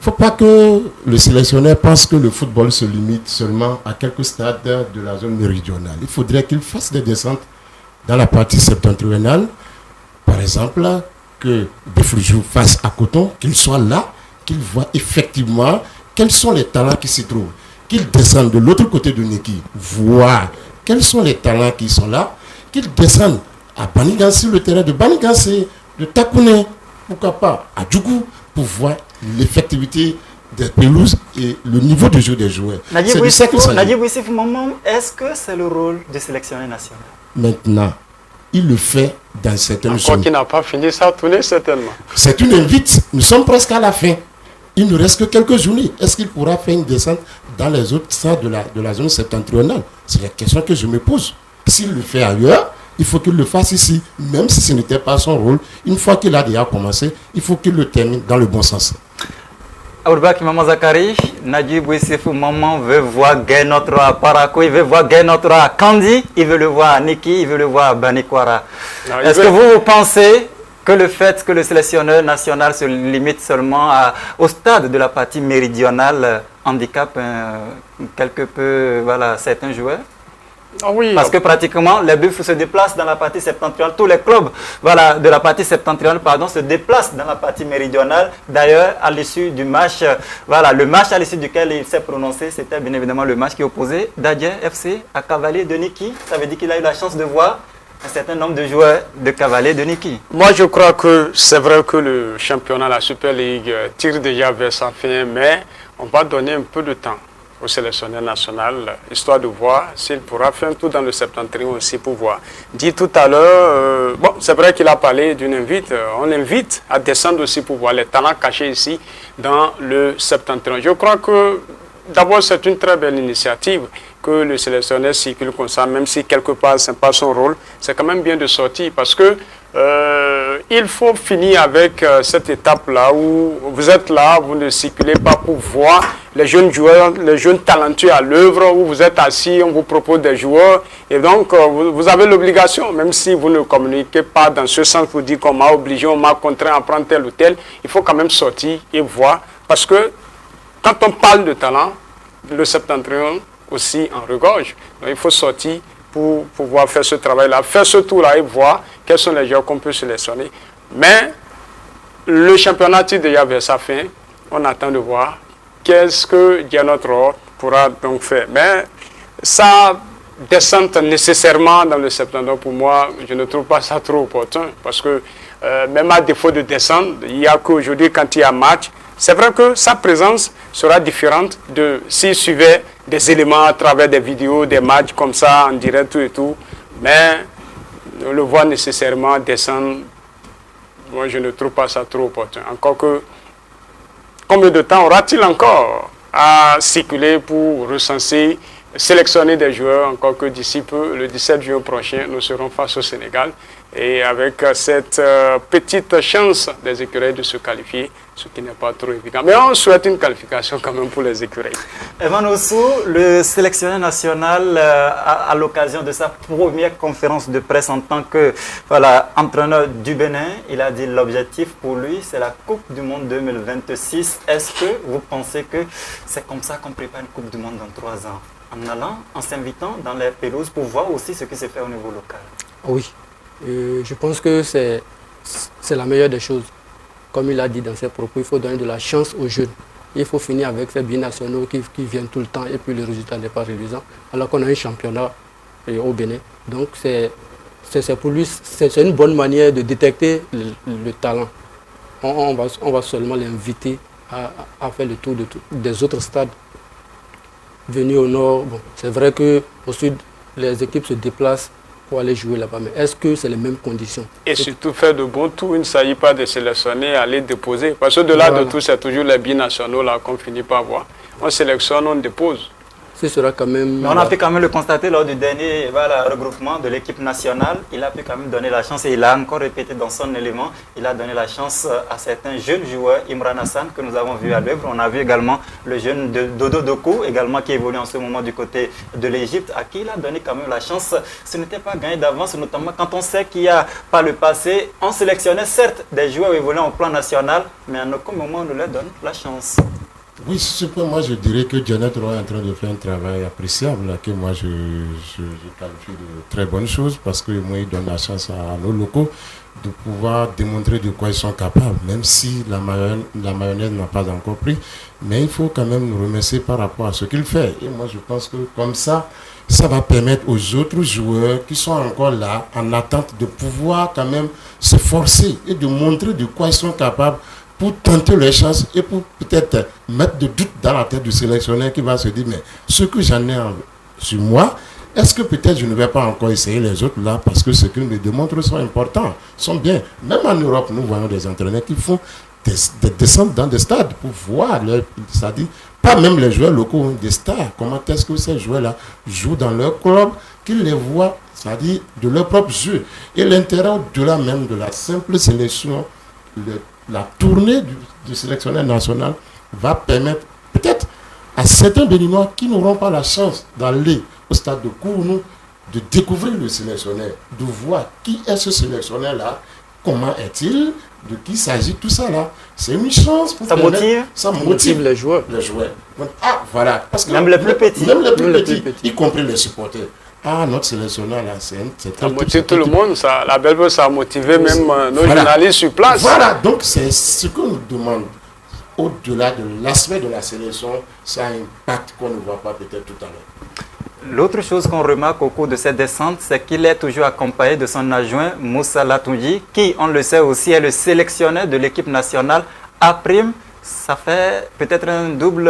S4: il ne faut pas que le sélectionneur pense que le football se limite seulement à quelques stades de la zone méridionale. Il faudrait qu'il fasse des descentes dans la partie septentrionale. Par exemple, que Befloujou fasse à Coton, qu'il soit là, qu'il voit effectivement quels sont les talents qui s'y trouvent. Qu'il descende de l'autre côté de Neki, voir quels sont les talents qui sont là. Qu'il descende à Banigansé, le terrain de Banigansé, de Takouné, pourquoi pas, à Djougou, pour voir l'effectivité des pelouses et le niveau de jeu des joueurs.
S1: Nadia Bouissif, maman, est-ce que c'est le rôle du sélectionneur national?
S4: Maintenant, il le fait dans certaines zones.
S3: Encore qu'il n'a pas fini sa tournée, certainement.
S4: C'est une invite. Nous sommes presque à la fin. Il ne reste que quelques journées. Est-ce qu'il pourra faire une descente dans les autres stades de la zone septentrionale? C'est la question que je me pose. S'il le fait ailleurs, il faut qu'il le fasse ici. Même si ce n'était pas son rôle, une fois qu'il a déjà commencé, il faut qu'il le termine dans le bon sens.
S1: Aourbaki Maman Zakari, Nadji Bouissifou Maman veut voir Gaynotro à Parako, il veut voir Gaynotro à Kandi, il veut le voir à Niki, il veut le voir à Banikwara. Est-ce que vous pensez que le fait que le sélectionneur national se limite seulement au stade de la partie méridionale handicape quelque peu certains joueurs?
S3: Oui,
S1: parce que pratiquement les Buffs se déplacent dans la partie septentrionale, tous les clubs de la partie septentrionale se déplacent dans la partie méridionale. D'ailleurs, à l'issue du match, le match à l'issue duquel il s'est prononcé, c'était bien évidemment le match qui opposait Dadje FC à Cavalier de Niki. Ça veut dire qu'il a eu la chance de voir un certain nombre de joueurs de Cavalier de Niki.
S3: Moi, je crois que c'est vrai que le championnat, la Super League, tire déjà vers sa fin, mais on va donner un peu de temps au sélectionneur national, histoire de voir s'il pourra faire un tour dans le septentrion aussi pour voir. Dit tout à l'heure, c'est vrai qu'il a parlé d'une invite, on l'invite à descendre aussi pour voir les talents cachés ici dans le septentrion. Je crois que d'abord c'est une très belle initiative que le sélectionneur circule comme ça, même si quelque part ce n'est pas son rôle, c'est quand même bien de sortir parce que il faut finir avec cette étape-là où vous êtes là, vous ne circulez pas pour voir les jeunes joueurs, les jeunes talentueux à l'œuvre, où vous êtes assis, on vous propose des joueurs. Et donc, vous avez l'obligation, même si vous ne communiquez pas dans ce sens, vous dites qu'on m'a obligé, on m'a contraint à prendre tel ou tel, il faut quand même sortir et voir. Parce que quand on parle de talent, le septentrion aussi en regorge. Donc, il faut sortir pour pouvoir faire ce travail-là, faire ce tour-là et voir quels sont les joueurs qu'on peut sélectionner. Mais le championnat tire déjà vers sa fin. On attend de voir qu'est-ce que Dianotro pourra donc faire. Mais ça descente nécessairement dans le septembre, pour moi, je ne trouve pas ça trop opportun. Parce que même à défaut de descendre, il y a qu'aujourd'hui, quand il y a match, c'est vrai que sa présence sera différente de s'il suivait des éléments à travers des vidéos, des matchs comme ça, en direct, tout et tout. Mais on le voit nécessairement descendre. Moi, je ne trouve pas ça trop opportun. Encore que, combien de temps aura-t-il encore à circuler pour recenser, sélectionner des joueurs, encore que d'ici peu, le 17 juin prochain, nous serons face au Sénégal. Et avec cette petite chance des écureuils de se qualifier, ce qui n'est pas trop évident. Mais on souhaite une qualification quand même pour les écureuils.
S1: Evan Ossou, le sélectionneur national, à l'occasion de sa première conférence de presse en tant que entraîneur du Bénin, il a dit l'objectif pour lui, c'est la Coupe du Monde 2026. Est-ce que vous pensez que c'est comme ça qu'on prépare une Coupe du Monde dans 3 ans? En allant, en s'invitant dans les pelouses pour voir aussi ce qui se fait au niveau local?
S2: Oui. Je pense que c'est la meilleure des choses. Comme il a dit dans ses propos, il faut donner de la chance aux jeunes. Il faut finir avec ces binationaux qui viennent tout le temps et puis le résultat n'est pas reluisant. Alors qu'on a un championnat au Bénin. Donc c'est pour lui, c'est une bonne manière de détecter le talent. On va seulement l'inviter à faire le tour des autres stades. Venus au nord, c'est vrai qu'au sud, les équipes se déplacent pour aller jouer là-bas. Mais est-ce que c'est les mêmes conditions?
S3: Et surtout faire de bons tours, il ne s'agit pas de sélectionner, aller déposer. Parce que de là de tout, c'est toujours les binationaux là qu'on finit par voir. On sélectionne, on dépose.
S2: ce sera quand même...
S1: Mais on a pu quand même le constater lors du dernier regroupement de l'équipe nationale. Il a pu quand même donner la chance et il a encore répété dans son élément. Il a donné la chance à certains jeunes joueurs, Imran Hassan, que nous avons vu à l'œuvre. On a vu également le jeune Dodo Doku, également qui évolue en ce moment du côté de l'Égypte, à qui il a donné quand même la chance. Ce n'était pas gagné d'avance, notamment quand on sait qu'il y a par le passé, on sélectionnait certes des joueurs évoluant au plan national, mais à aucun moment on ne leur donne la chance.
S4: Oui, moi je dirais que Janet Roy est en train de faire un travail appréciable, là, que moi je qualifie de très bonne chose, parce que moi il donne la chance à nos locaux de pouvoir démontrer de quoi ils sont capables, même si la mayonnaise n'a pas encore pris, mais il faut quand même nous remercier par rapport à ce qu'il fait. Et moi je pense que comme ça va permettre aux autres joueurs qui sont encore là, en attente, de pouvoir quand même se forcer et de montrer de quoi ils sont capables, pour tenter les chances et pour peut-être mettre de doute dans la tête du sélectionneur qui va se dire, mais ce que j'en ai sur moi, est-ce que peut-être je ne vais pas encore essayer les autres là, parce que ce qu'ils me démontrent sont importants, sont bien. Même en Europe, nous voyons des entraîneurs qui font des descentes dans des stades pour voir, c'est-à-dire pas même les joueurs locaux, des stars, comment est-ce que ces joueurs-là jouent dans leur club, qu'ils les voient, c'est-à-dire de leurs propres yeux. Et l'intérêt au-delà même de la simple sélection, la tournée du sélectionneur national va permettre peut-être à certains Béninois qui n'auront pas la chance d'aller au stade de Cournou de découvrir le sélectionneur, de voir qui est ce sélectionneur-là, comment est-il, de qui s'agit tout ça là. C'est une chance pour
S2: ça motive les joueurs.
S4: Ah voilà, parce que
S1: même les plus petits,
S4: y compris les supporters. Ah, notre sélectionneur là, c'est
S3: ça motive tout le monde, ça. La belle ça a motivé même nos journalistes sur place.
S4: Voilà, donc c'est ce qu'on nous demande. Au-delà de l'aspect de la sélection, ça a un impact qu'on ne voit pas peut-être tout à l'heure.
S1: L'autre chose qu'on remarque au cours de cette descente, c'est qu'il est toujours accompagné de son adjoint Moussa Latunji, qui, on le sait aussi, est le sélectionneur de l'équipe nationale A'. Ça fait peut-être un double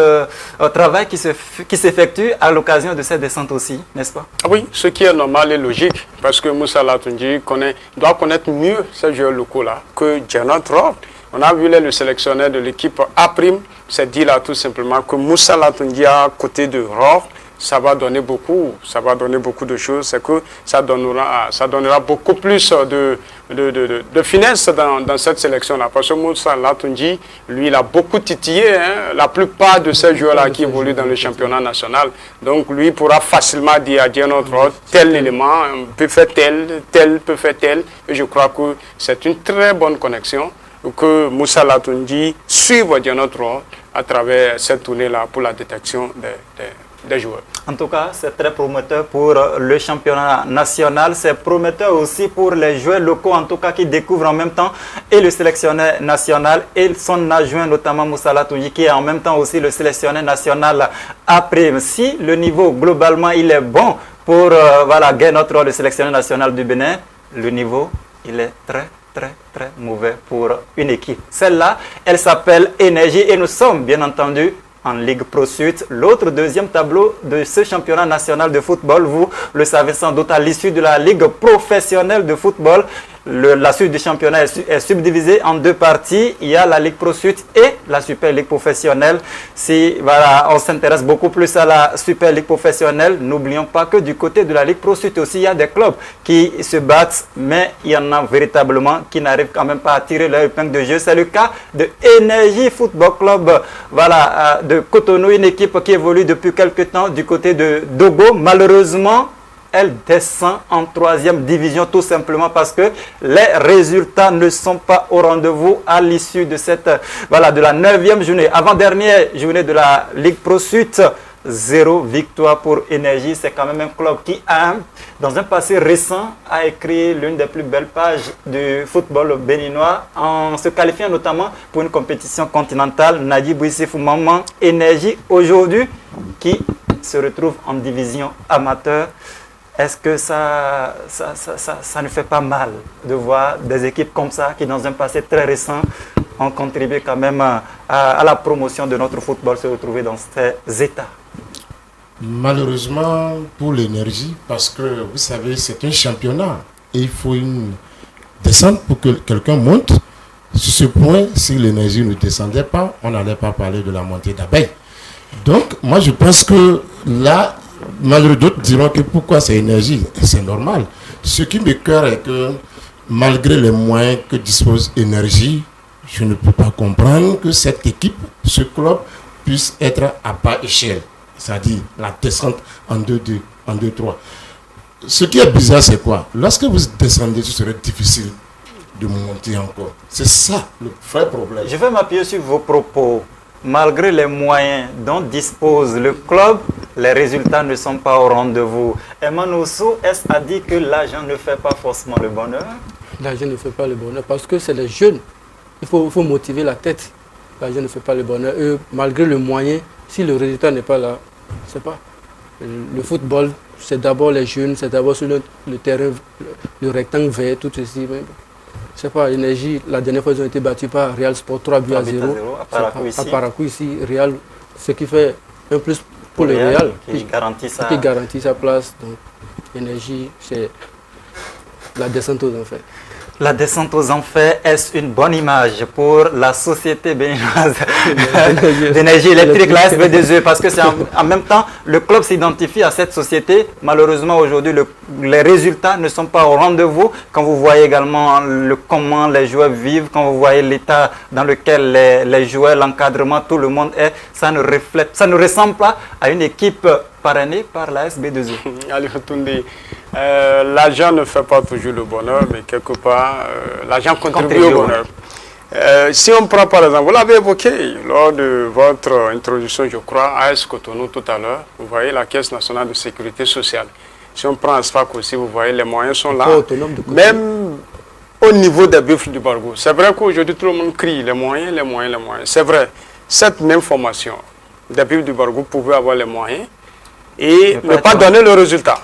S1: travail qui s'effectue à l'occasion de cette descente aussi, n'est-ce pas?
S3: Oui, ce qui est normal et logique, parce que Moussa Latunji doit connaître mieux ces joueurs locaux-là que Janet Roy. On a vu le sélectionneur de l'équipe A', c'est dit là tout simplement que Moussa Latunji à côté de Roy, ça va donner beaucoup de choses, c'est que ça donnera beaucoup plus de finesse dans cette sélection-là. Parce que Moussa Latunji, lui, il a beaucoup titillé la plupart de ces joueurs-là qui évoluent dans le championnat national. Donc, lui pourra facilement dire à Janet Roy, tel élément peut faire tel peut faire tel. Et je crois que c'est une très bonne connexion que Moussa Latunji suive Janet Roy à travers cette tournée-là pour la détection des joueurs.
S1: En tout cas, c'est très prometteur pour le championnat national. C'est prometteur aussi pour les joueurs locaux, en tout cas, qui découvrent en même temps et le sélectionneur national et son adjoint, notamment Moussa Latunji, qui est en même temps aussi le sélectionneur national A'. Si le niveau, globalement, il est bon pour Janet Roy, le sélectionneur national du Bénin, le niveau, il est très mauvais pour une équipe. Celle-là, elle s'appelle Énergie et nous sommes, bien entendu, en Ligue Pro Sud, l'autre deuxième tableau de ce championnat national de football. Vous le savez sans doute, à l'issue de la Ligue professionnelle de football, la suite du championnat est subdivisée en deux parties. Il y a la Ligue Pro Sud et la Super Ligue professionnelle. Si on s'intéresse beaucoup plus à la Super Ligue professionnelle, n'oublions pas que du côté de la Ligue Pro Sud aussi, il y a des clubs qui se battent, mais il y en a véritablement qui n'arrivent quand même pas à tirer leur épingle de jeu. C'est le cas de Énergie Football Club de Cotonou, une équipe qui évolue depuis quelques temps du côté de Dogo. Malheureusement, elle descend en 3e division tout simplement parce que les résultats ne sont pas au rendez-vous à l'issue de de la 9e journée, avant-dernière journée de la Ligue Pro Sud. 0 victoire pour Énergie. C'est quand même un club qui dans un passé récent, a écrit l'une des plus belles pages du football béninois en se qualifiant notamment pour une compétition continentale. Nadi Bouissifou Maman, Énergie aujourd'hui qui se retrouve en division amateur. Est-ce que ça ne fait pas mal de voir des équipes comme ça qui, dans un passé très récent, ont contribué quand même à la promotion de notre football se retrouver dans ces états?
S4: Malheureusement pour l'Énergie, parce que vous savez, c'est un championnat et il faut une descente pour que quelqu'un monte. Sur ce point, si l'Énergie ne descendait pas, on n'allait pas parler de la montée d'abeilles. Donc, moi, je pense que là, malgré d'autres diront que pourquoi c'est énergie, c'est normal. Ce qui me cœur est que malgré les moyens que dispose énergie, je ne peux pas comprendre que cette équipe, ce club, puisse être à bas échelle. C'est-à-dire la descente en 2-2, en 2-3. Ce qui est bizarre, c'est quoi? Lorsque vous descendez, ce serait difficile de monter encore. C'est ça le vrai problème.
S1: Je vais m'appuyer sur vos propos. Malgré les moyens dont dispose le club, les résultats ne sont pas au rendez-vous. Emmanuel Osso a dit que l'argent ne fait pas forcément le bonheur.
S2: L'argent ne fait pas le bonheur parce que c'est les jeunes. Il faut motiver la tête. L'argent ne fait pas le bonheur. Et malgré le moyen, si le résultat n'est pas là, c'est pas. Le football, c'est d'abord les jeunes, c'est d'abord sur le terrain, le rectangle vert, tout ceci. Je sais pas, Énergie, la dernière fois, ils ont été battus par Real Sport 3 buts à 0. À Parakou ici, Real, ce qui fait un plus pour le Real.
S1: Qui
S2: garantit sa place. Donc, Énergie, c'est la descente aux enfers.
S1: La descente aux enfers, est-ce une bonne image pour la société béninoise d'énergie électrique, la SB2E? Parce que c'est en même temps, le club s'identifie à cette société. Malheureusement, aujourd'hui, les résultats ne sont pas au rendez-vous. Quand vous voyez également comment les joueurs vivent, quand vous voyez l'état dans lequel les joueurs, l'encadrement, tout le monde est, ça ne ressemble pas à une équipe parrainée par la SB2E.
S3: Ali Khoutoundé, l'argent ne fait pas toujours le bonheur, mais quelque part, l'argent contribue au bonheur. Si on prend par exemple, vous l'avez évoqué lors de votre introduction, je crois, à AS Cotonou tout à l'heure, vous voyez la Caisse nationale de sécurité sociale. Si on prend ASFAC aussi, vous voyez les moyens sont là. Même au niveau des buffles du Bargou. C'est vrai qu'aujourd'hui tout le monde crie les moyens, les moyens, les moyens. C'est vrai, cette même formation des buffles du Bargou pouvait avoir les moyens et ne pas donner le résultat.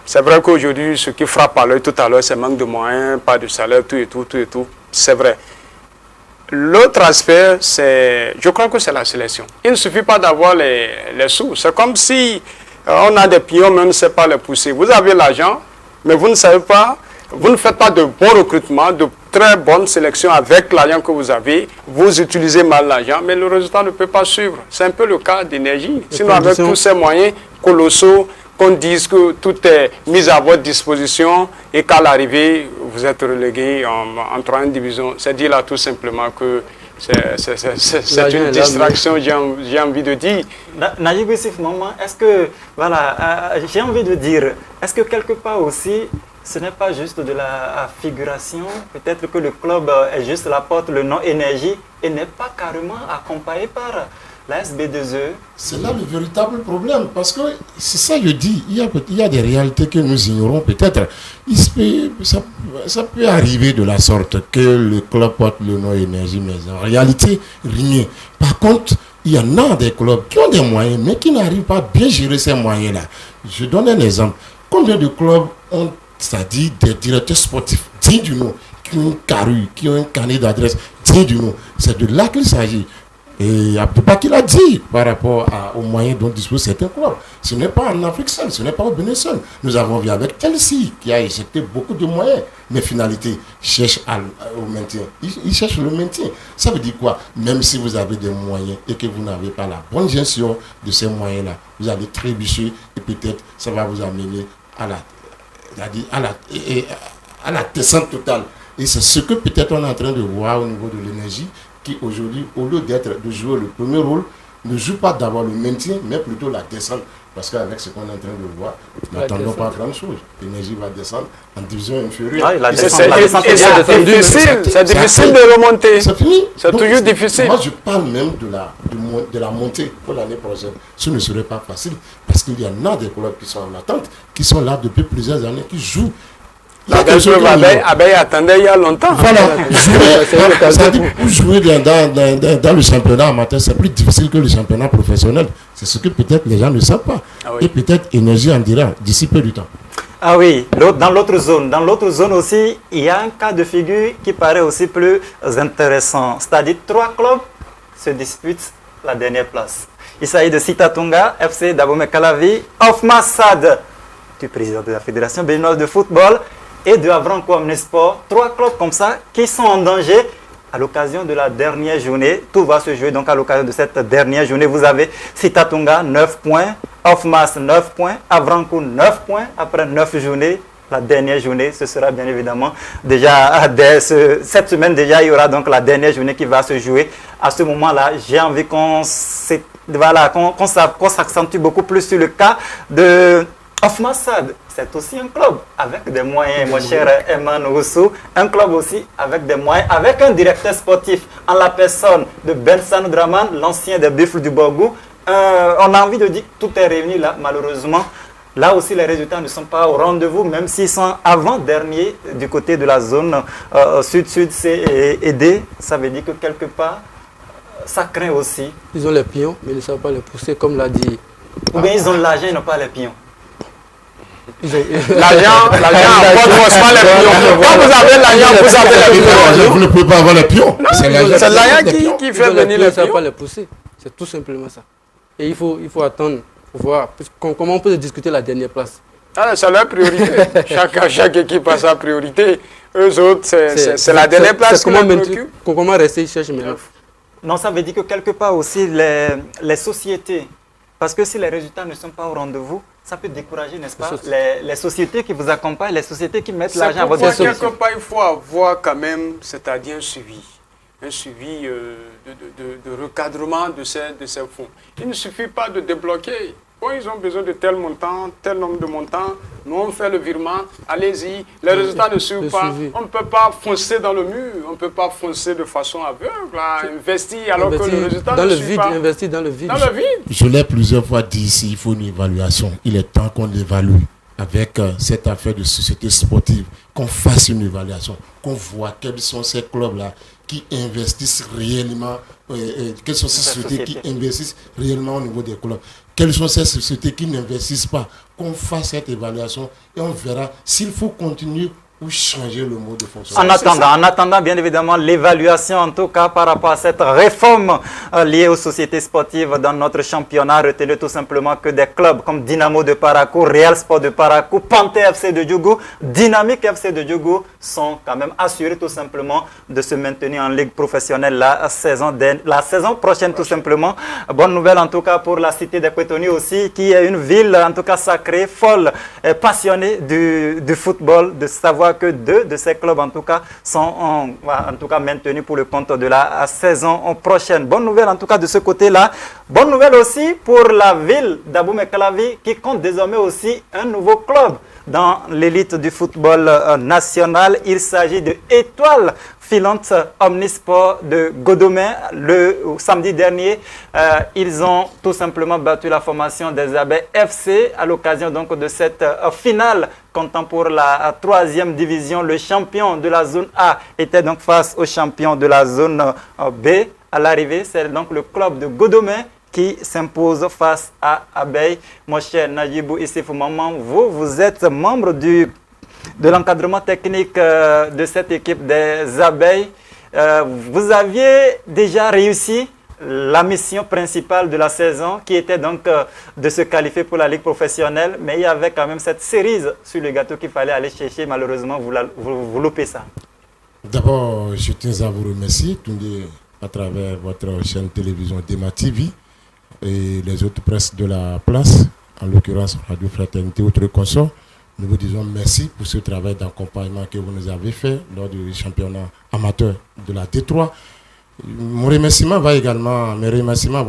S3: C'est vrai qu'aujourd'hui, ce qui frappe à l'œil tout à l'heure, c'est manque de moyens, pas de salaire, tout et tout. C'est vrai. L'autre aspect, je crois que c'est la sélection. Il ne suffit pas d'avoir les sous. C'est comme si on a des pions, mais on ne sait pas les pousser. Vous avez l'argent, mais vous ne savez pas, vous ne faites pas de bons recrutements, de très bonnes sélections avec l'argent que vous avez. Vous utilisez mal l'argent, mais le résultat ne peut pas suivre. C'est un peu le cas d'énergie. Sinon, avec tous ces moyens colossaux, qu'on dise que tout est mis à votre disposition et qu'à l'arrivée, vous êtes relégué en troisième division. C'est dire là tout simplement que c'est une distraction, j'ai envie de dire.
S1: Naïb Youssef Maman, est-ce que, voilà, j'ai envie de dire, est-ce que quelque part aussi, ce n'est pas juste de la figuration? Peut-être que le club est juste la porte, le nom énergie, et n'est pas carrément accompagné par la SB2E.
S4: C'est là le véritable problème, parce que c'est ça que je dis, il y a des réalités que nous ignorons peut-être. Ça peut arriver de la sorte que le club porte le nom énergie, mais en réalité, rien. Par contre, il y en a des clubs qui ont des moyens, mais qui n'arrivent pas à bien gérer ces moyens-là. Je donne un exemple. Combien de clubs ont, c'est-à-dire des directeurs sportifs dignes du nom, qui ont une carrure, qui ont un carnet d'adresse digne du nom? C'est de là qu'il s'agit. Et Abdouba l'a dit par rapport aux moyens dont disposent certains clubs. Ce n'est pas en Afrique seule, ce n'est pas au Bénin seul. Nous avons vu avec Chelsea qui a éjecté beaucoup de moyens, mais finalité, cherche au maintien. Il cherche le maintien. Ça veut dire quoi? Même si vous avez des moyens et que vous n'avez pas la bonne gestion de ces moyens-là, vous allez trébucher et peut-être ça va vous amener à la descente totale. Et c'est ce que peut-être on est en train de voir au niveau de l'énergie, qui aujourd'hui, au lieu de jouer le premier rôle, ne joue pas d'abord le maintien, mais plutôt la descente. Parce qu'avec ce qu'on est en train de voir, nous n'attendons pas grand chose. L'énergie va descendre en division inférieure.
S3: C'est difficile de remonter.
S4: C'est fini.
S3: C'est toujours difficile.
S4: Moi, je parle même de la montée pour l'année prochaine. Ce ne serait pas facile, parce qu'il y en a des clubs qui sont en attente, qui sont là depuis plusieurs années, qui jouent.
S3: Abeille attendait il y a longtemps.
S4: Voilà, jouer dans le championnat amateur, c'est plus difficile que le championnat professionnel. C'est ce que peut-être les gens ne savent pas. Et peut-être Énergie en dira d'ici peu de temps.
S1: Ah oui, dans l'autre zone aussi, il y a un cas de figure qui paraît aussi plus intéressant. C'est-à-dire 3 clubs se disputent la dernière place. Il s'agit de Sitatunga, FC Dabomey Calavi, Ofma Sad, du président de la Fédération béninoise de football, et de Avranco Omnisport. 3 clubs comme ça qui sont en danger à l'occasion de la dernière journée. Tout va se jouer donc à l'occasion de cette dernière journée. Vous avez Sitatunga 9 points, Ofmas 9 points, Avrancourt 9 points après 9 journées. La dernière journée, ce sera bien évidemment déjà cette semaine déjà, il y aura donc la dernière journée qui va se jouer. À ce moment-là, j'ai envie qu'on s'accentue beaucoup plus sur le cas de Ofmas Sad. C'est aussi un club avec des moyens, mon cher Eman Rousseau. Un club aussi avec des moyens, avec un directeur sportif en la personne de Bensan Draman, l'ancien des Buffles du Borgou. On a envie de dire que tout est réuni là, malheureusement. Là aussi, les résultats ne sont pas au rendez-vous, même s'ils sont avant-derniers du côté de la zone sud-sud, C et D. Ça veut dire que quelque part, ça craint aussi.
S2: Ils ont les pions, mais ils ne savent pas les pousser, comme l'a dit.
S1: Ou bien ils ont l'argent, ils n'ont pas les pions.
S3: L'argent apporte forcément les pions. Quand vous avez l'argent, vous avez les pions.
S4: Vous ne pouvez pas avoir les pions.
S3: C'est l'argent qui fait venir les
S2: Ils ne savent
S3: pions.
S2: pas les pousser. C'est tout simplement ça. Et il faut attendre pour voir comment on peut discuter la dernière place.
S3: Ah, c'est leur priorité. Chaque équipe a sa priorité. Eux autres, c'est la dernière place qui les préoccupe.
S2: Comment rester, ils cherchent maintenant.
S1: Non, ça veut dire que quelque part aussi, les sociétés, parce que si les résultats ne sont pas au rendez-vous, ça peut décourager, n'est-ce pas, les sociétés qui vous accompagnent, les sociétés qui mettent l'argent à votre disposition.
S3: Quelque part, il faut avoir quand même, c'est-à-dire un suivi de recadrement de ces fonds. Il ne suffit pas de débloquer. Quand ils ont besoin de tel montant, tel nombre de montants, nous on fait le virement, allez-y, les résultats ne suivent pas. On ne peut pas foncer dans le mur, on ne peut pas foncer de façon aveugle, investir alors que le résultat ne suit pas.
S2: Investir dans le vide.
S3: Dans le vide.
S4: Je l'ai plusieurs fois dit ici, il faut une évaluation. Il est temps qu'on évalue avec cette affaire de société sportive, qu'on fasse une évaluation, qu'on voit quels sont ces clubs-là qui investissent réellement, quelles sont ces sociétés qui investissent réellement au niveau des clubs, quelles sont ces sociétés qui n'investissent pas, qu'on fasse cette évaluation et on verra s'il faut continuer ou changer le mode de fonctionnement.
S1: En attendant, bien évidemment, l'évaluation, en tout cas, par rapport à cette réforme liée aux sociétés sportives dans notre championnat, retenez tout simplement que des clubs comme Dynamo de Parakou, Real Sport de Parakou, Panthé FC de Djougou, Dynamique FC de Djougou sont quand même assurés tout simplement de se maintenir en ligue professionnelle la saison prochaine tout simplement. Bonne nouvelle en tout cas pour la cité des Quétoni aussi, qui est une ville en tout cas sacrée, folle, passionnée du football, de savoir que 2 de ces clubs en tout cas sont en tout cas maintenus pour le compte de la saison prochaine. Bonne nouvelle en tout cas de ce côté-là. Bonne nouvelle aussi pour la ville d'Abomey-Calavi qui compte désormais aussi un nouveau club dans l'élite du football national. Il s'agit de Étoile Filante Omnisport de Godomé. Le samedi dernier, ils ont tout simplement battu la formation des Abeilles FC à l'occasion donc de cette finale comptant pour la 3e division. Le champion de la zone A était donc face au champion de la zone B. À l'arrivée, c'est donc le club de Godomé qui s'impose face à Abeille. Mon cher Najibou Issifou Maman, vous êtes membre de l'encadrement technique de cette équipe des Abeilles. Vous aviez déjà réussi la mission principale de la saison qui était donc de se qualifier pour la ligue professionnelle, mais il y avait quand même cette cerise sur le gâteau qu'il fallait aller chercher. Malheureusement, vous loupez ça.
S4: D'abord, je tiens à vous remercier à travers votre chaîne télévision Dema TV et les autres presses de la place, en l'occurrence Radio Fraternité, autres consorts. Nous vous disons merci pour ce travail d'accompagnement que vous nous avez fait lors du championnat amateur de la T3. Mes remerciements vont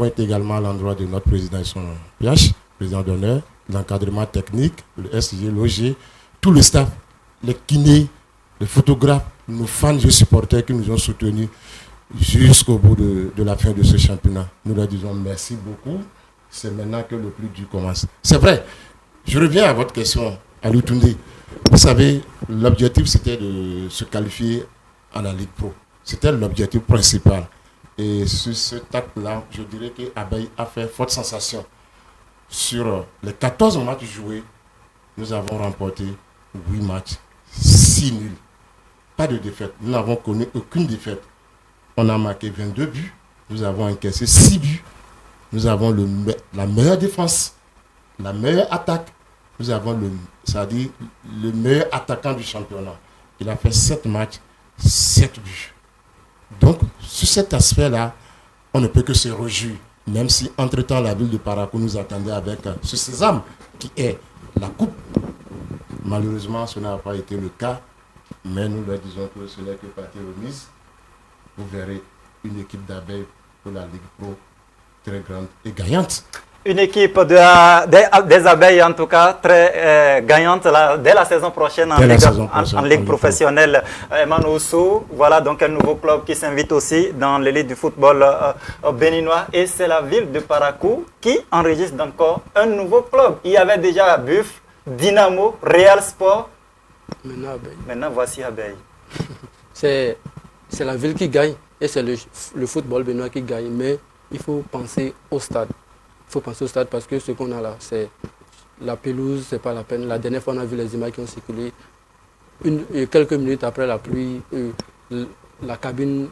S4: être également à l'endroit de notre président PH, président d'honneur, l'encadrement technique, le SG, l'OG, tout le staff, les kinés, les photographes, nos fans et supporters qui nous ont soutenus jusqu'au bout de la fin de ce championnat. Nous leur disons merci beaucoup. C'est maintenant que le plus dur commence. C'est vrai. Je reviens à votre question, Aliou Toundé. Vous savez, l'objectif c'était de se qualifier à la Ligue Pro. C'était l'objectif principal. Et sur cet acte-là, je dirais qu'Abeille a fait forte sensation. Sur les 14 matchs joués, nous avons remporté 8 matchs, 6 nuls. Pas de défaite. Nous n'avons connu aucune défaite. On a marqué 22 buts. Nous avons encaissé 6 buts. Nous avons la meilleure défense, la meilleure attaque. Nous avons le meilleur attaquant du championnat. Il a fait 7 matchs, 7 buts. Donc, sur cet aspect-là, on ne peut que se réjouir, même si entre-temps la ville de Parakou nous attendait avec ce sésame qui est la coupe. Malheureusement, ce n'a pas été le cas, mais nous leur disons que ce n'est que partie remise. Vous verrez une équipe d'abeilles pour la Ligue Pro très grande et gagnante.
S1: Une équipe des abeilles, en tout cas, très gagnante dès la saison prochaine en Ligue professionnelle. Emmanuel Oussou, voilà donc un nouveau club qui s'invite aussi dans l'élite du football béninois. Et c'est la ville de Parakou qui enregistre encore un nouveau club. Il y avait déjà Buff, Dynamo, Real Sport. Maintenant voici Abeille.
S2: C'est la ville qui gagne et c'est le football béninois qui gagne. Mais il faut penser au stade. Il faut penser au stade parce que ce qu'on a là, c'est la pelouse, c'est pas la peine. La dernière fois, on a vu les images qui ont circulé. Quelques minutes après la pluie, la cabine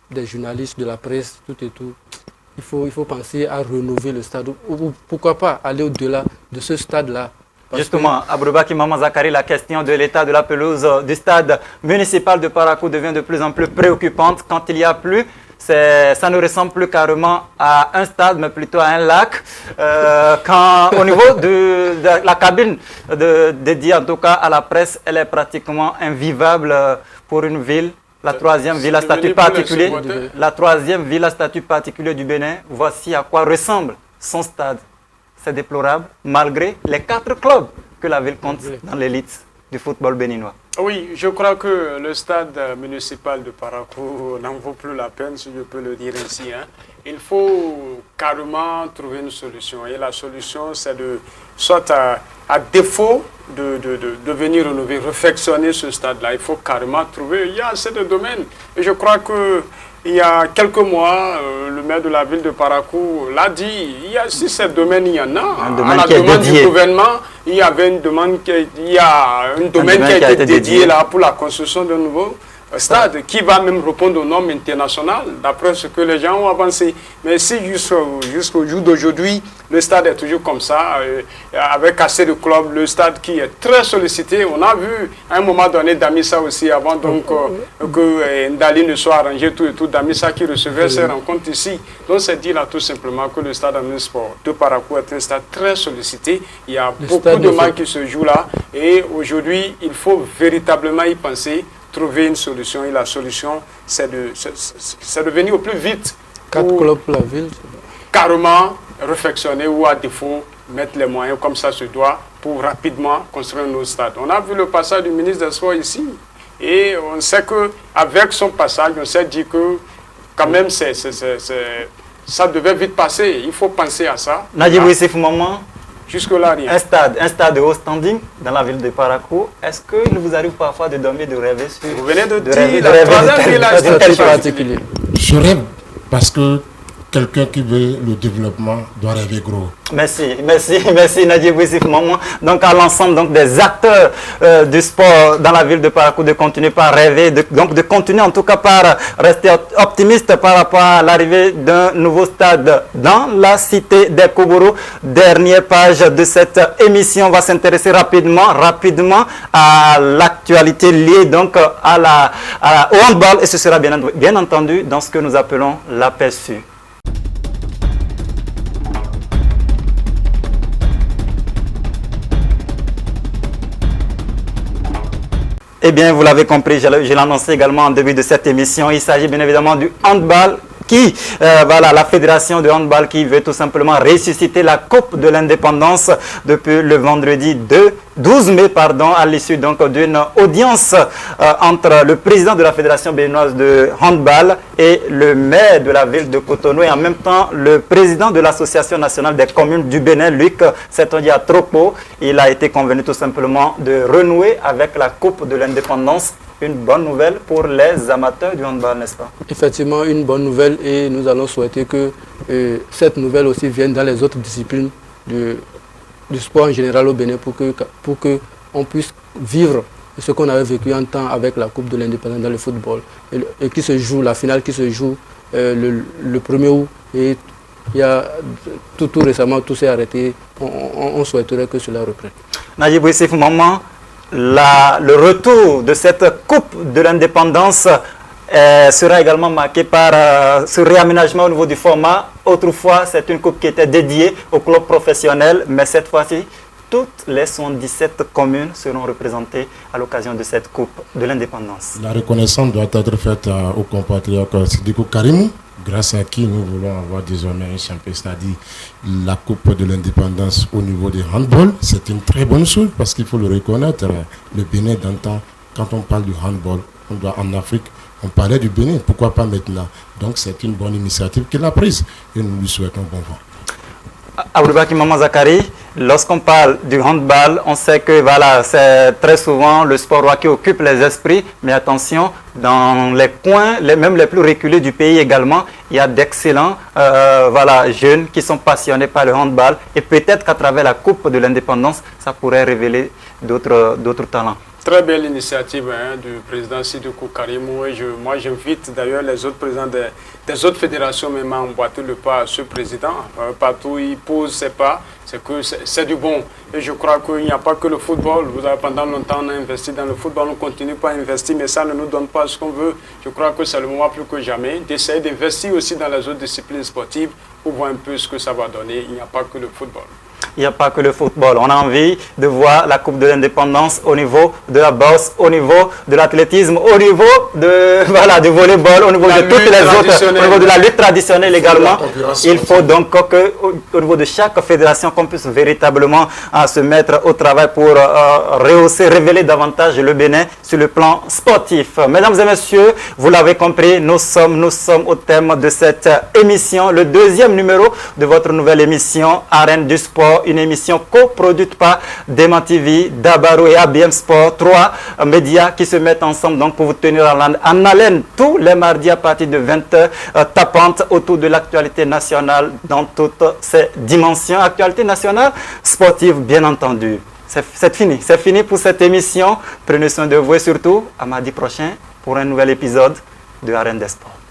S2: des journalistes, de la presse, tout et tout. Il faut penser à rénover le stade. Ou pourquoi pas aller au-delà de ce stade-là.
S1: Justement, Aboubakar Maman Zakari, la question de l'état de la pelouse du stade municipal de Parakou devient de plus en plus préoccupante. Quand il y a plu, ça ne ressemble plus carrément à un stade, mais plutôt à un lac. Au niveau de la cabine dédiée en tout cas à la presse, elle est pratiquement invivable pour une ville. La troisième ville à statut particulier. La troisième ville à statut particulier du Bénin. Voici à quoi ressemble son stade. C'est déplorable, malgré les 4 clubs que la ville compte dans l'élite du football béninois.
S3: Oui, je crois que le stade municipal de Parakou n'en vaut plus la peine, si je peux le dire ainsi. Il faut carrément trouver une solution. Et la solution, c'est de, soit à défaut de venir rénover, réfectionner ce stade-là, il faut carrément trouver. Il y a assez de domaines. Et je crois que il y a quelques mois, le maire de la ville de Parakou l'a dit, il y a 6-7 domaines, il y en a. À la demande du gouvernement, il y avait une demande, il y a un domaine qui a été dédié là pour la construction d'un nouveau stade qui va même répondre aux normes internationales, d'après ce que les gens ont avancé. Mais si jusqu'au jour d'aujourd'hui, le stade est toujours comme ça, avec assez de clubs, le stade qui est très sollicité. On a vu à un moment donné Damissa aussi, avant donc que Ndali ne soit arrangé tout et tout, Damissa qui recevait ses rencontres ici. Donc c'est dit là tout simplement que le stade Sport de Parakou est un stade très sollicité. Il y a beaucoup de matchs qui se jouent là et aujourd'hui, il faut véritablement y penser, trouver une solution, et la solution, c'est de venir au plus vite.
S2: 4 clubs pour la ville.
S3: Carrément réflexionner ou à défaut mettre les moyens comme ça se doit pour rapidement construire nos stades. On a vu le passage du ministre des Sports ici et on sait qu'avec son passage, on s'est dit que quand même ça devait vite passer. Il faut penser à ça.
S1: Nadjibou Issif Maman,
S3: jusque-là, rien.
S1: Un stade de haut standing dans la ville de Parakou. Est-ce qu'il vous arrive parfois de dormir, de rêver sur...
S3: Vous venez de dire la troisième village
S2: particulier.
S4: Je rêve parce que quelqu'un qui veut le développement doit rêver gros.
S1: Merci Nadjibou Issif Maman. Donc à l'ensemble des acteurs du sport dans la ville de Parakou de continuer par rêver, de continuer en tout cas par rester optimiste par rapport à l'arrivée d'un nouveau stade dans la cité des Koubourou. Dernière page de cette émission, on va s'intéresser rapidement à l'actualité liée donc au handball et ce sera bien entendu dans ce que nous appelons l'aperçu. Eh bien, vous l'avez compris, je l'ai annoncé également en début de cette émission. Il s'agit bien évidemment du handball la fédération de handball qui veut tout simplement ressusciter la Coupe de l'Indépendance depuis le vendredi 12 mai, à l'issue donc d'une audience entre le président de la fédération béninoise de handball et le maire de la ville de Cotonou et en même temps le président de l'association nationale des communes du Bénin, Luc Setondia Tropo. Il a été convenu tout simplement de renouer avec la Coupe de l'Indépendance. Une bonne nouvelle pour les amateurs du handball, n'est-ce pas? Effectivement, une bonne nouvelle et nous allons souhaiter que cette nouvelle aussi vienne dans les autres disciplines du sport en général au Bénin pour que on puisse vivre ce qu'on avait vécu en temps avec la Coupe de l'Indépendance dans le football et qui se joue, la finale qui se joue le 1er août et il y a tout récemment, tout s'est arrêté. On souhaiterait que cela reprenne. Nadjibou Issif Maman, le retour de cette Coupe de l'Indépendance sera également marquée par ce réaménagement au niveau du format. Autrefois, c'est une coupe qui était dédiée au club professionnel, mais cette fois-ci, toutes les 77 communes seront représentées à l'occasion de cette coupe de l'indépendance.
S4: La reconnaissance doit être faite au compatriote Sidiko Karimou, grâce à qui nous voulons avoir désormais un champion, c'est-à-dire la coupe de l'indépendance au niveau du handball. C'est une très bonne chose parce qu'il faut le reconnaître. Le Bénin d'antan, quand on parle du handball, on doit en Afrique, on parlait du Bénin, pourquoi pas maintenant? Donc c'est une bonne initiative qu'il a prise et nous lui souhaitons bon vent.
S1: Aboubakar Maman Zakari, lorsqu'on parle du handball, on sait que voilà, c'est très souvent le sport roi qui occupe les esprits, mais attention, dans les coins, même les plus reculés du pays également, il y a d'excellents jeunes qui sont passionnés par le handball et peut-être qu'à travers la Coupe de l'Indépendance, ça pourrait révéler d'autres talents.
S3: Très belle initiative du président Sidiko Karimou. Et moi, j'invite d'ailleurs les autres présidents des autres fédérations même à emboîter le pas à ce président. Partout où il pose ses pas, c'est du bon. Et je crois qu'il n'y a pas que le football. Pendant longtemps, on a investi dans le football, on continue pas à investir, mais ça ne nous donne pas ce qu'on veut. Je crois que c'est le moment plus que jamais d'essayer d'investir aussi dans les autres disciplines sportives pour voir un peu ce que ça va donner. Il n'y a pas que le football.
S1: Il n'y a pas que le football. On a envie de voir la Coupe de l'Indépendance au niveau de la boxe, au niveau de l'athlétisme, au niveau du volleyball, au niveau de toutes les autres, au niveau de la lutte traditionnelle également. Il faut donc qu'au niveau de chaque fédération, qu'on puisse véritablement se mettre au travail pour rehausser, révéler davantage le Bénin sur le plan sportif. Mesdames et messieurs, vous l'avez compris, nous sommes au thème de cette émission, le deuxième numéro de votre nouvelle émission Arène du Sport. Une émission coproduite par Dema TV, Dabarou et ABM Sport, 3 médias qui se mettent ensemble donc pour vous tenir en haleine tous les mardis à partir de 20h, tapante autour de l'actualité nationale dans toutes ses dimensions. Actualité nationale, sportive bien entendu. C'est fini pour cette émission. Prenez soin de vous et surtout à mardi prochain pour un nouvel épisode de Arène des Sports.